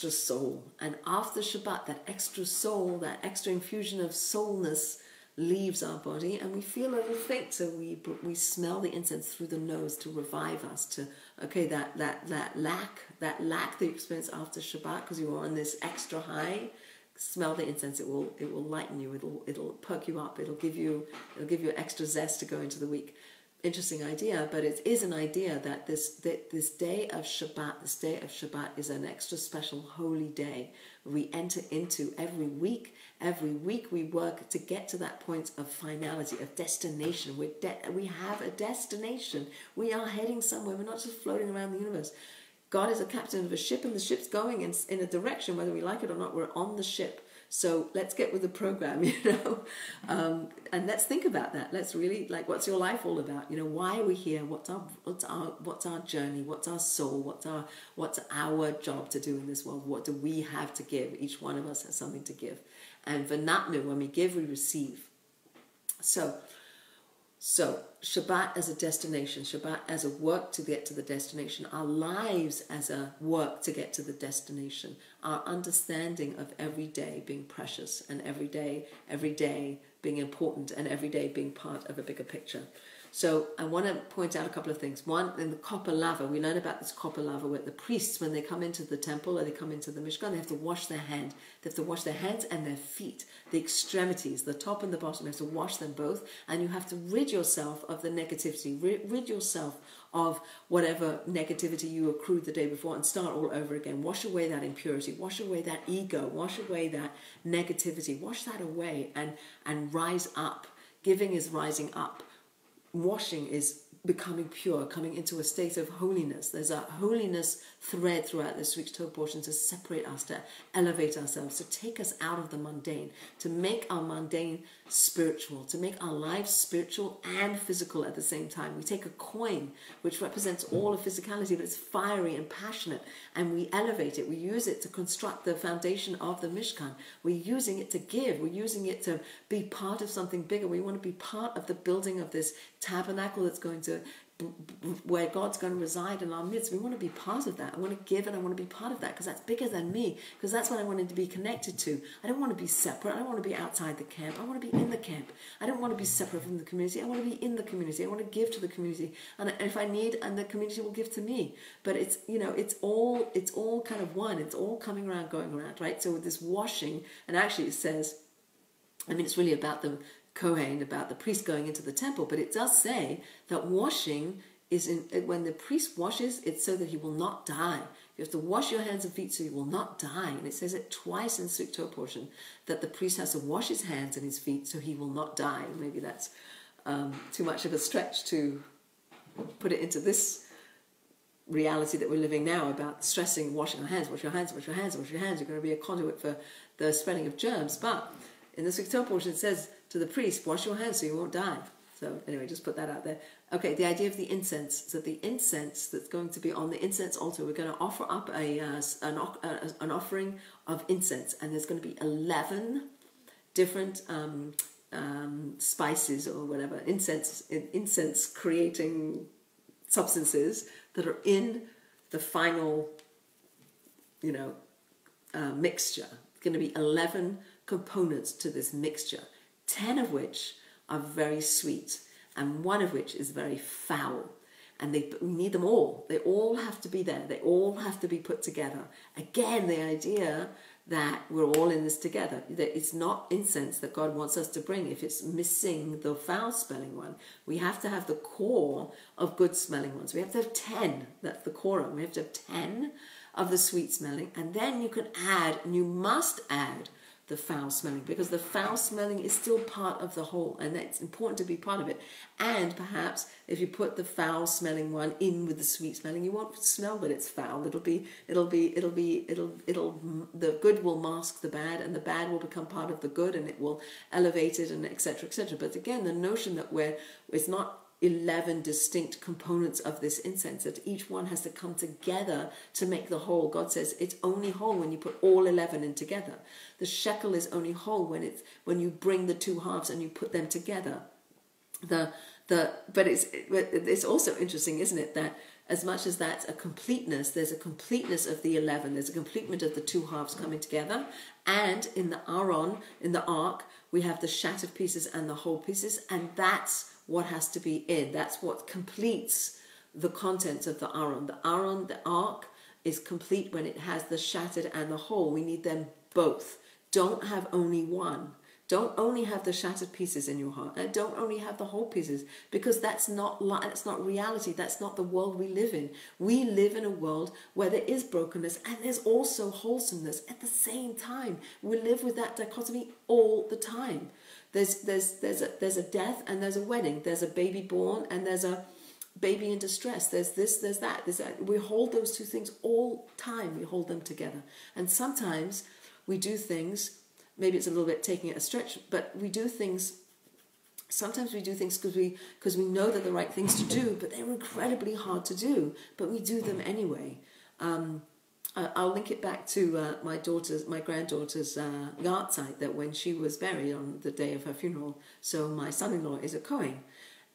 soul, and after Shabbat, that extra soul, that extra infusion of soulness leaves our body, and we feel a little faint. So we smell the incense through the nose to revive us. That lack that you experience after Shabbat because you were on this extra high. Smell the incense. It will lighten you. It'll perk you up. It'll give you extra zest to go into the week. Interesting idea, but it is an idea that this day of Shabbat is an extra special holy day we enter into every week. Every week we work to get to that point of finality, of destination. We have a destination. We are heading somewhere. We're not just floating around the universe. God is a captain of a ship, and the ship's going in a direction, whether we like it or not. We're on the ship. So let's get with the program, and let's think about that. Let's really, what's your life all about? Why are we here? What's our journey? What's our soul? What's our job to do in this world? What do we have to give? Each one of us has something to give. And v'natnu, when we give, we receive. So Shabbat as a destination, Shabbat as a work to get to the destination, our lives as a work to get to the destination, our understanding of every day being precious, and every day being important, and every day being part of a bigger picture. So I want to point out a couple of things. One, in the copper laver, we learn about this copper laver where the priests, when they come into the temple or they come into the Mishkan, they have to wash their hand. They have to wash their hands and their feet, the extremities, the top and the bottom. You have to wash them both, and you have to rid yourself of the negativity, rid yourself of whatever negativity you accrued the day before, and start all over again. Wash away that impurity, wash away that ego, wash away that negativity, wash that away and rise up. Giving is rising up. Washing is becoming pure, coming into a state of holiness. There's a holiness thread throughout this week's Torah portion to separate us, to elevate ourselves, to take us out of the mundane, to make our mundane spiritual, to make our lives spiritual and physical at the same time. We take a coin which represents all of physicality, but it's fiery and passionate, and we elevate it. We use it to construct the foundation of the Mishkan. We're using it to give. We're using it to be part of something bigger. We want to be part of the building of this tabernacle that's going to, where God's going to reside in our midst. We want to be part of that. I want to give, and I want to be part of that, because that's bigger than me, because that's what I wanted to be connected to. I don't want to be separate. I don't want to be outside the camp. I want to be in the camp. I don't want to be separate from the community. I want to be in the community. I want to give to the community, and if I need, and the community will give to me. But it's all kind of one. It's all coming around, going around, right? So with this washing, and actually it says, it's really about the Kohen, about the priest going into the temple, but it does say that washing is when the priest washes, it's so that he will not die. You have to wash your hands and feet so you will not die. And it says it twice in the Torah portion, that the priest has to wash his hands and his feet so he will not die. Maybe that's too much of a stretch to put it into this reality that we're living now about stressing washing our hands, wash your hands, wash your hands, wash your hands. You're going to be a conduit for the spreading of germs. But in the Torah portion, it says to the priest, wash your hands so you won't die. So anyway, just put that out there. Okay, the idea of the incense. So the incense that's going to be on the incense altar, we're going to offer up an offering of incense, and there's going to be 11 different spices or whatever, incense creating substances that are in the final, mixture. It's going to be 11 components to this mixture, 10 of which are very sweet, and one of which is very foul. And we need them all. They all have to be there. They all have to be put together. Again, the idea that we're all in this together. That it's not incense that God wants us to bring if it's missing the foul-smelling one. We have to have the core of good-smelling ones. We have to have 10. That's the core. We have to have 10 of the sweet-smelling, and then you can add, and you must add, the foul smelling, because the foul smelling is still part of the whole, and it's important to be part of it. And perhaps if you put the foul smelling one in with the sweet smelling, you won't smell that it's foul. The good will mask the bad, and the bad will become part of the good, and it will elevate it, and etc., etc. But again, the notion that it's not 11 distinct components of this incense, that each one has to come together to make the whole. God says it's only whole when you put all 11 in together. The shekel is only whole when you bring the two halves and you put them together. But it's also interesting, isn't it, that as much as that's a completeness, there's a completeness of the 11. There's a completeness of the two halves coming together. And in the Aron, in the ark, we have the shattered pieces and the whole pieces, and that's what has to be in. That's what completes the contents of the Aron. The Aron, the ark, is complete when it has the shattered and the whole. We need them both. Don't have only one. Don't only have the shattered pieces in your heart, and don't only have the whole pieces, because that's not reality. That's not the world we live in. We live in a world where there is brokenness and there's also wholesomeness at the same time. We live with that dichotomy all the time. There's a death and there's a wedding. There's a baby born and there's a baby in distress. There's this, there's that. We hold those two things all the time. We hold them together. And sometimes we do things, maybe it's a little bit taking it a stretch, but sometimes we do things because we know they're the right things to do, but they're incredibly hard to do, but we do them anyway. I'll link it back to my granddaughter's yahrzeit, that when she was buried on the day of her funeral. So my son-in-law is a Kohen,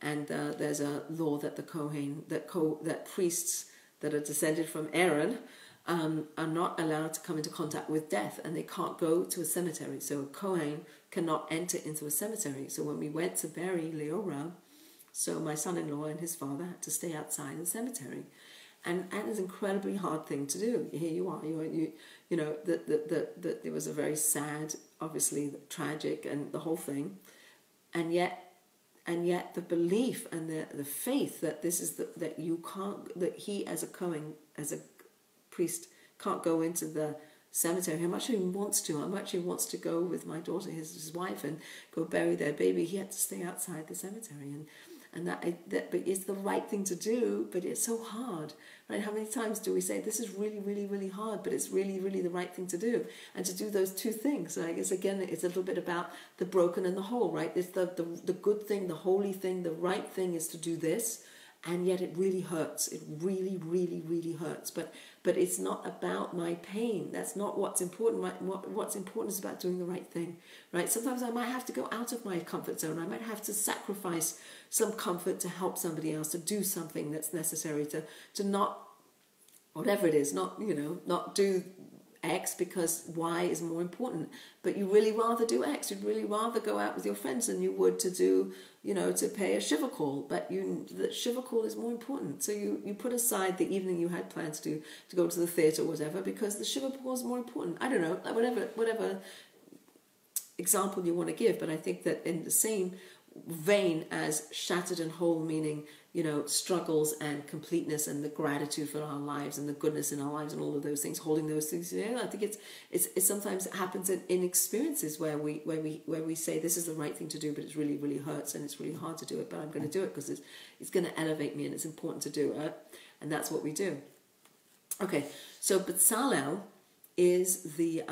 and there's a law that that priests that are descended from Aaron are not allowed to come into contact with death, and they can't go to a cemetery. So a Kohen cannot enter into a cemetery. So when we went to bury Leora, so my son-in-law and his father had to stay outside the cemetery. And it's an incredibly hard thing to do. Here you are, that it was a very sad, obviously tragic, and the whole thing, and yet the belief and the faith that this is that he as a Kohen, as a priest, can't go into the cemetery. How much he wants to go with my daughter, his wife, and go bury their baby. He had to stay outside the cemetery, and that it's the right thing to do, but it's so hard, right? How many times do we say this is really, really, really hard, but it's really, really the right thing to do? And to do those two things, I guess again, it's a little bit about the broken and the whole, right? It's the good thing, the holy thing, the right thing is to do this, and yet it really hurts. It really, really, really hurts. But it's not about my pain. That's not what's important. What's important is about doing the right thing, right? Sometimes I might have to go out of my comfort zone. I might have to sacrifice some comfort to help somebody else, to do something that's necessary, to not, whatever it is, not do X because Y is more important. But you really rather do X. You'd really rather go out with your friends than you would to do, to pay a shiva call. But the shiva call is more important. So you put aside the evening you had plans to go to the theatre or whatever, because the shiva call is more important. I don't know, whatever example you want to give. But I think that in the same vein as shattered and whole, meaning struggles and completeness and the gratitude for our lives and the goodness in our lives and all of those things, holding those things. I think it's sometimes it happens in experiences where we say this is the right thing to do, but it really, really hurts and it's really hard to do it, but I'm going to do it because it's going to elevate me and it's important to do it, and that's what we do. Okay, so Bezalel is the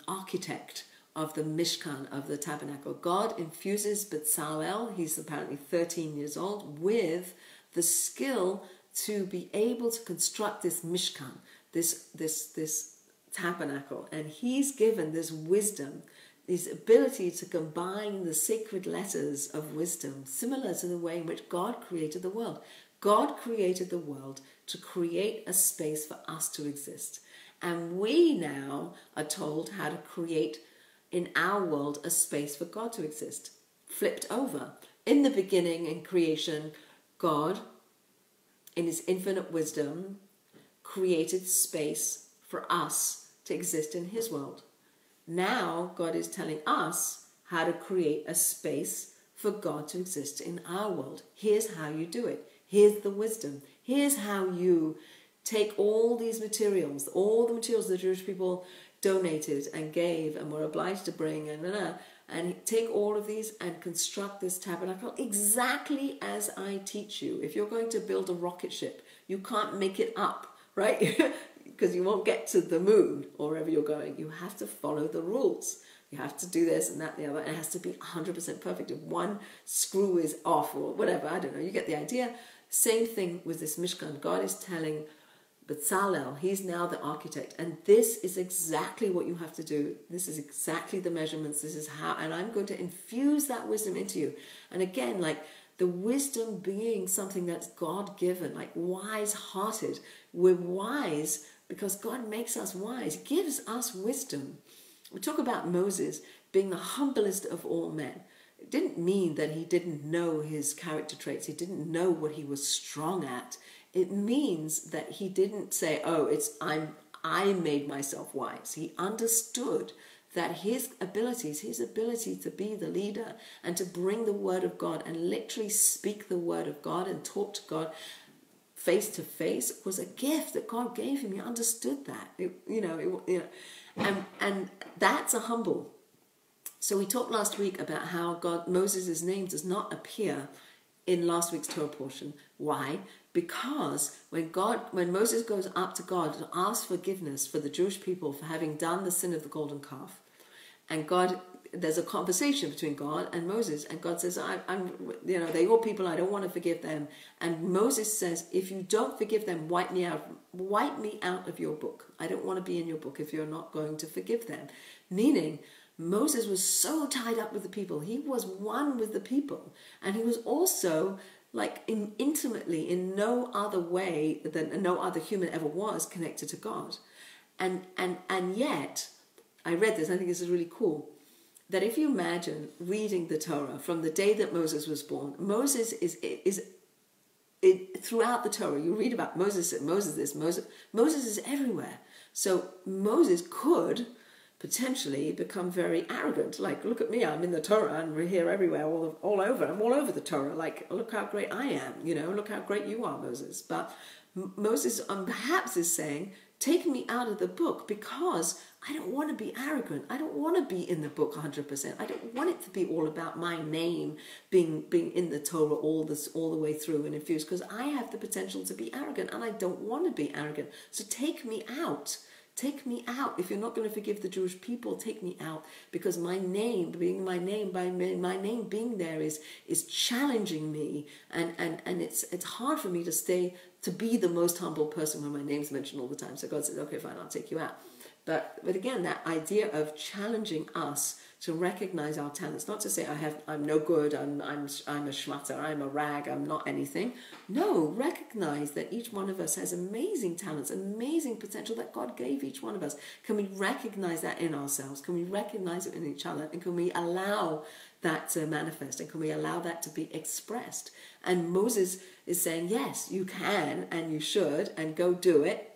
architect of the Mishkan, of the tabernacle. God infuses Bezalel, he's apparently 13 years old, with the skill to be able to construct this Mishkan, this tabernacle. And he's given this wisdom, this ability to combine the sacred letters of wisdom, similar to the way in which God created the world. God created the world to create a space for us to exist. And we now are told how to create in our world a space for God to exist, flipped over. In the beginning, in creation, God, in his infinite wisdom, created space for us to exist in his world. Now God is telling us how to create a space for God to exist in our world. Here's how you do it. Here's the wisdom. Here's how you take all these materials, all the materials the Jewish people donated and gave and were obliged to bring, and take all of these and construct this tabernacle exactly as I teach you. If you're going to build a rocket ship, you can't make it up, right? Because you won't get to the moon or wherever you're going. You have to follow the rules. You have to do this and that and the other. And it has to be 100% perfect. If one screw is off or whatever, I don't know, you get the idea. Same thing with this Mishkan. God is telling Bezalel, he's now the architect, and this is exactly what you have to do. This is exactly the measurements. This is how, and I'm going to infuse that wisdom into you. And again, like the wisdom being something that's God-given, like wise-hearted. We're wise because God makes us wise, gives us wisdom. We talk about Moses being the humblest of all men. It didn't mean that he didn't know his character traits. He didn't know what he was strong at. It means that he didn't say, oh, I made myself wise. He understood that his ability to be the leader and to bring the word of God and literally speak the word of God and talk to God face to face was a gift that God gave him. He understood that, and that's a humble. So we talked last week about how Moses' name does not appear in last week's Torah portion. Why? Because when Moses goes up to God to ask forgiveness for the Jewish people for having done the sin of the golden calf, and there's a conversation between God and Moses, and God says, they're your people, I don't want to forgive them. And Moses says, if you don't forgive them, wipe me out of your book. I don't want to be in your book if you're not going to forgive them. Meaning, Moses was so tied up with the people. He was one with the people. And he was also intimately, in no other way than no other human ever was, connected to God. And yet, I read this, I think this is really cool, that if you imagine reading the Torah from the day that Moses was born, Moses is throughout the Torah, you read about Moses is everywhere. So Moses could potentially become very arrogant. Like, look at me, I'm in the Torah and we're here everywhere, all over. I'm all over the Torah. Like, look how great I am, look how great you are, Moses. But Moses perhaps is saying, take me out of the book because I don't want to be arrogant. I don't want to be in the book 100%. I don't want it to be all about my name being in the Torah all the way through and infused, because I have the potential to be arrogant and I don't want to be arrogant. So take me out. Take me out. If you're not going to forgive the Jewish people, take me out, because my name being there is challenging me, and it's hard for me to be the most humble person when my name's mentioned all the time. So God says, okay, fine, I'll take you out. But again, that idea of challenging us to recognize our talents, not to say I'm no good, I'm a schmatter, I'm a rag, I'm not anything. No, recognize that each one of us has amazing talents, amazing potential that God gave each one of us. Can we recognize that in ourselves? Can we recognize it in each other? And can we allow that to manifest? And can we allow that to be expressed? And Moses is saying, yes, you can and you should, and go do it.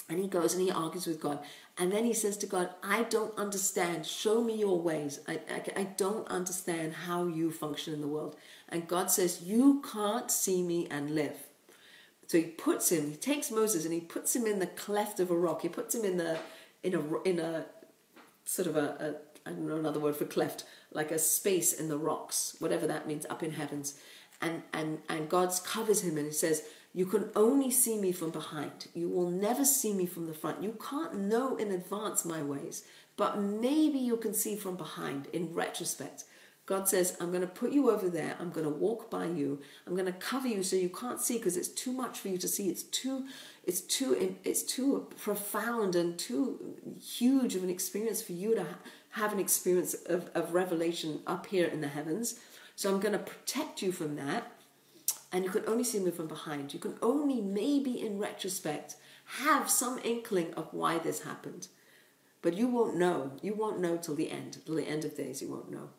And he goes and he argues with God. And then he says to God, I don't understand. Show me your ways. I don't understand how you function in the world. And God says, you can't see me and live. So he takes Moses and he puts him in the cleft of a rock. He puts him in a sort of I don't know another word for cleft, like a space in the rocks, whatever that means, up in heavens. And God covers him and he says, you can only see me from behind. You will never see me from the front. You can't know in advance my ways, but maybe you can see from behind in retrospect. God says, I'm going to put you over there. I'm going to walk by you. I'm going to cover you so you can't see, because it's too much for you to see. It's too profound and too huge of an experience for you to have an experience of revelation up here in the heavens. So I'm going to protect you from that. And you can only see me from behind. You can only, maybe in retrospect, have some inkling of why this happened. But you won't know. You won't know till the end of days. You won't know.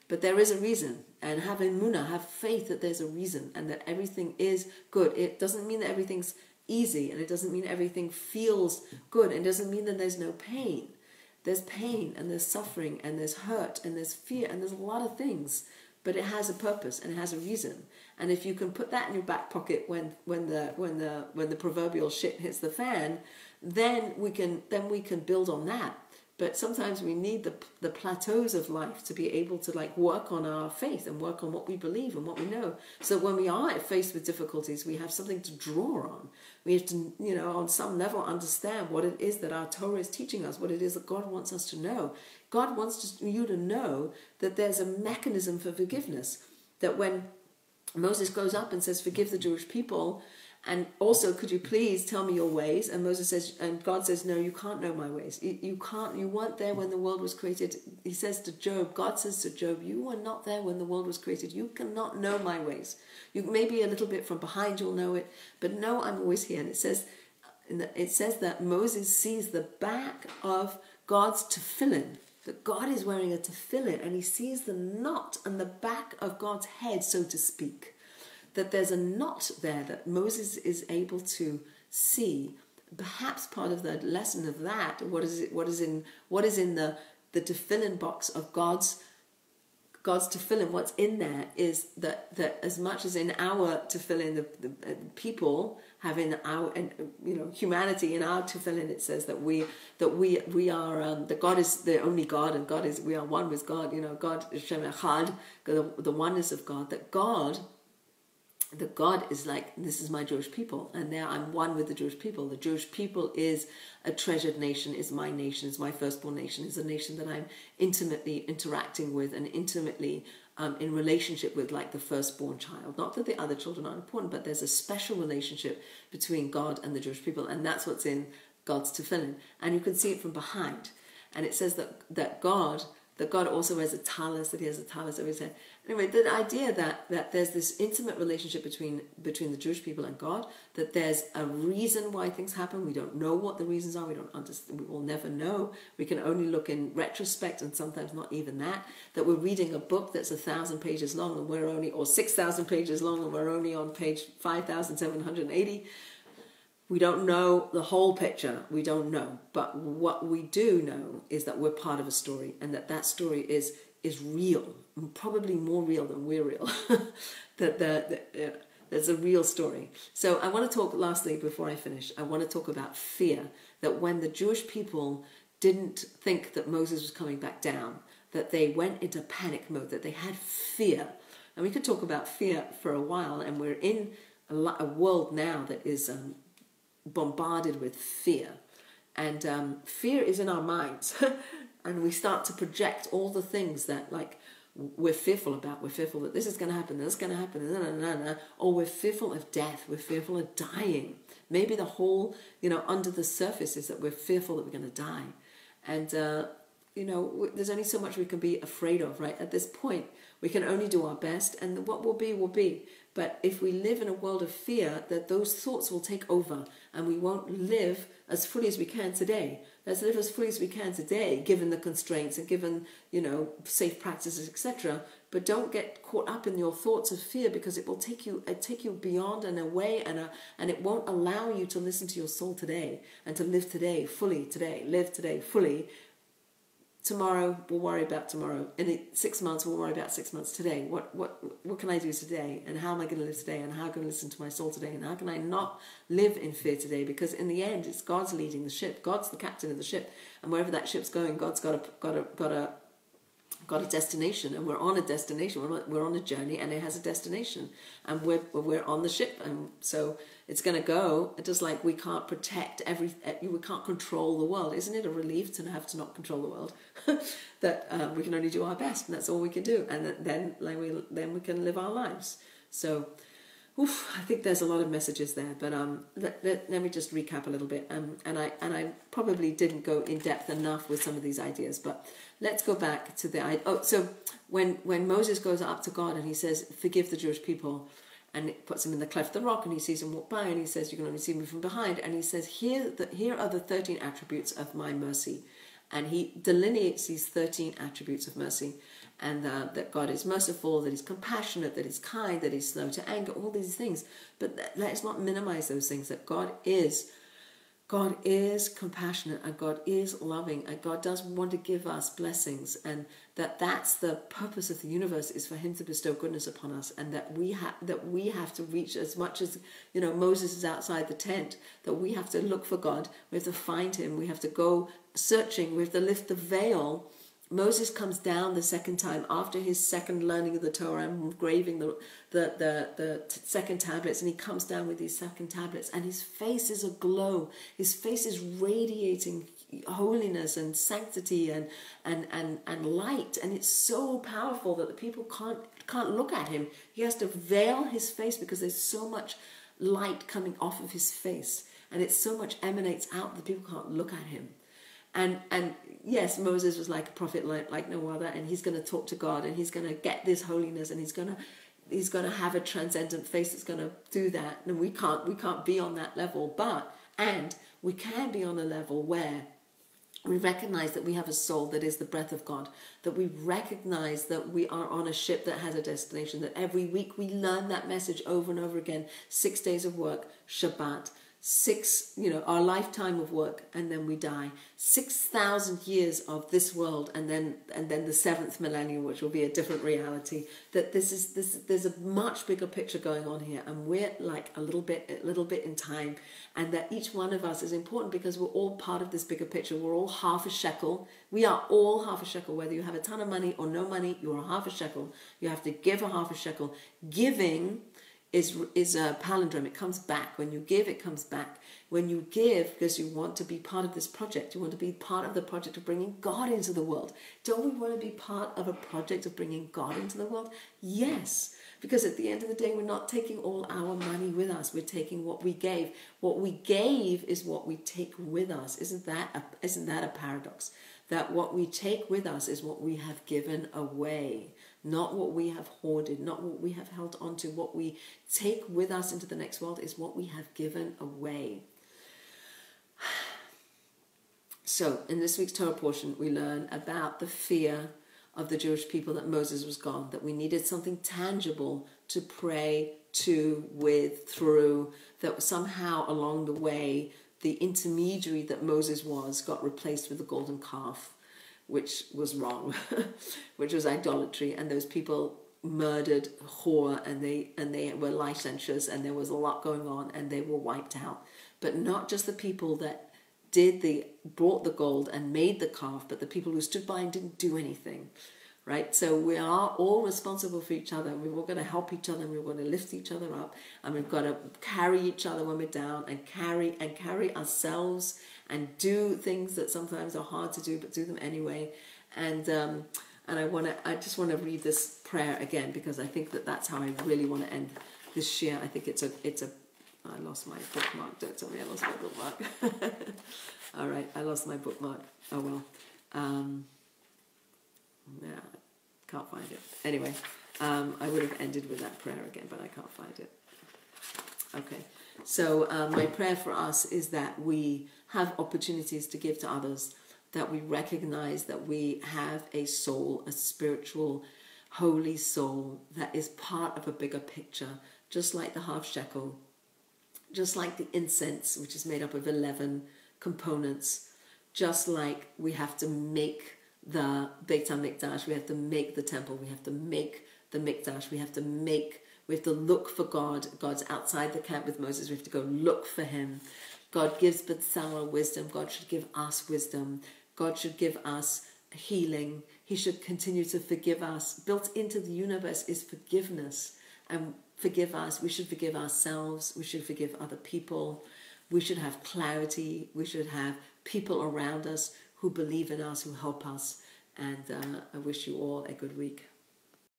But there is a reason. And have emunah, have faith that there's a reason and that everything is good. It doesn't mean that everything's easy, and it doesn't mean everything feels good. And it doesn't mean that there's no pain. There's pain and there's suffering and there's hurt and there's fear and there's a lot of things, but it has a purpose and it has a reason. And if you can put that in your back pocket when the proverbial shit hits the fan, then we can build on that. But sometimes we need the plateaus of life to be able to like work on our faith and work on what we believe and what we know. So when we are faced with difficulties, we have something to draw on. We have to, on some level understand what it is that our Torah is teaching us, what it is that God wants us to know. God wants you to know that there's a mechanism for forgiveness. That when Moses goes up and says, forgive the Jewish people, and also, could you please tell me your ways? And Moses says, and God says, no, you can't know my ways. You can't. You weren't there when the world was created. He says to Job, God says to Job, you were not there when the world was created. You cannot know my ways. You maybe a little bit from behind you'll know it, but no, I'm always here. And it says that Moses sees the back of God's tefillin, that God is wearing a tefillin, and he sees the knot on the back of God's head, so to speak. That there's a knot there that Moses is able to see. Perhaps part of the lesson of that, what is in the tefillin box of God's tefillin, what's in there is that as much as in our tefillin, the people have in our, humanity in our tefillin, it says that we are that God is the only God, and we are one with God. God Shem Echad, the oneness of God. That God is like, this is my Jewish people, and now I'm one with the Jewish people. The Jewish people is a treasured nation, is my nation, is my firstborn nation, is a nation that I'm intimately interacting with and intimately in relationship with, like the firstborn child. Not that the other children aren't important, but there's a special relationship between God and the Jewish people, and that's what's in God's tefillin. And you can see it from behind. And it says that God also has a talus, that he has a talus over his head. Anyway, the idea that there's this intimate relationship between the Jewish people and God, that there's a reason why things happen. We don't know what the reasons are. We don't understand. We will never know. We can only look in retrospect, and sometimes not even that. That we're reading a book that's 1,000 pages long, and we're only, or 6,000 pages long, and we're only on page 5,780. We don't know the whole picture. We don't know. But what we do know is that we're part of a story, and that story is real, probably more real than we're real. There's a real story. So I want to talk, lastly, before I finish, I want to talk about fear. That when the Jewish people didn't think that Moses was coming back down, that they went into panic mode, that they had fear. And we could talk about fear for a while, and we're in a world now that is bombarded with fear, and fear is in our minds. And we start to project all the things that, like, we're fearful about. We're fearful that this is going to happen, this is going to happen, or we're fearful of death, we're fearful of dying. Maybe the whole, under the surface is that we're fearful that we're going to die. And there's only so much we can be afraid of, right? At this point, we can only do our best, and what will be, will be. But if we live in a world of fear, that those thoughts will take over, and we won't live as fully as we can today. Let's live as fully as we can today, given the constraints and given, safe practices, etc. But don't get caught up in your thoughts of fear, because it will take you beyond and away, and it won't allow you to listen to your soul today and to live today fully today, live today fully. Tomorrow, we'll worry about tomorrow. In 6 months, we'll worry about 6 months today. What can I do today? And how am I going to live today? And how am I going to listen to my soul today? And how can I not live in fear today? Because in the end, it's God's leading the ship. God's the captain of the ship. And wherever that ship's going, God's got a destination. And we're on a destination. We're on a journey, and it has a destination. And we're on the ship. And so it's going to go, just like we can't protect we can't control the world. Isn't it a relief to have to not control the world? That we can only do our best, and that's all we can do. And then we can live our lives. So, I think there's a lot of messages there. But let me just recap a little bit. And I probably didn't go in depth enough with some of these ideas. But let's go back to so when Moses goes up to God and he says, "Forgive the Jewish people," and it puts him in the cleft of the rock, and he sees him walk by, and he says, "You can only see me from behind." And he says, here are the 13 attributes of my mercy. And he delineates these 13 attributes of mercy. And that God is merciful, that he's compassionate, that he's kind, that he's slow to anger, all these things. But let's not minimize those things, that God is God is compassionate, and God is loving, and God does want to give us blessings, and that's the purpose of the universe, is for him to bestow goodness upon us, and that we have to reach, as much as Moses is outside the tent, that we have to look for God, we have to find him, we have to go searching, we have to lift the veil. Moses comes down the second time after his second learning of the Torah and engraving the second tablets, and he comes down with these second tablets, and his face is aglow. His face is radiating holiness and sanctity and light, and it's so powerful that the people can't look at him. He has to veil his face because there's so much light coming off of his face, and it so much emanates out that people can't look at him. And yes, Moses was like a prophet like no other, and he's going to talk to God, and he's going to get this holiness, and he's going to have a transcendent face that's going to do that. And we can't be on that level, and we can be on a level where we recognize that we have a soul that is the breath of God, that we recognize that we are on a ship that has a destination, that every week we learn that message over and over again. 6 days of work, Shabbat, our lifetime of work, and then we die. 6,000 years of this world, and then the seventh millennium, which will be a different reality. That there's a much bigger picture going on here, and we're like a little bit in time, and that each one of us is important because we're all part of this bigger picture. We're all half a shekel. We are all half a shekel. Whether you have a ton of money or no money, you're half a shekel. You have to give a half a shekel. Giving is a palindrome. It comes back. When you give, it comes back. When you give because you want to be part of this project, you want to be part of the project of bringing God into the world. Don't we want to be part of a project of bringing God into the world? Yes, because at the end of the day, we're not taking all our money with us. We're taking what we gave. What we gave is what we take with us. Isn't that a paradox? That what we take with us is what we have given away. Not what we have hoarded, not what we have held onto. What we take with us into the next world is what we have given away. So, in this week's Torah portion, we learn about the fear of the Jewish people that Moses was gone, that we needed something tangible to pray to, with, through, that somehow along the way, the intermediary that Moses was got replaced with the golden calf, which was wrong, which was idolatry, and those people murdered whore, and they were licentious, and there was a lot going on, and they were wiped out. But not just the people that brought the gold and made the calf, but the people who stood by and didn't do anything, right? So we are all responsible for each other. We're all going to help each other, and we're going to lift each other up, and we've got to carry each other when we're down, and carry ourselves, and do things that sometimes are hard to do, but do them anyway. And I just want to read this prayer again, because I think that's how I really want to end this year. I think it's a I lost my bookmark. Don't tell me I lost my bookmark. All right, I lost my bookmark. Oh well. Yeah, can't find it. Anyway, I would have ended with that prayer again, but I can't find it. Okay, so my prayer for us is that we have opportunities to give to others, that we recognize that we have a soul, a spiritual, holy soul that is part of a bigger picture, just like the half shekel, just like the incense, which is made up of 11 components, just like we have to make the Beit HaMikdash, we have to make the temple, we have to make the Mikdash, we have to look for God. God's outside the camp with Moses. We have to go look for him. God gives B'Tzalel wisdom. God should give us wisdom. God should give us healing. He should continue to forgive us. Built into the universe is forgiveness. And forgive us. We should forgive ourselves. We should forgive other people. We should have clarity. We should have people around us who believe in us, who help us. And I wish you all a good week.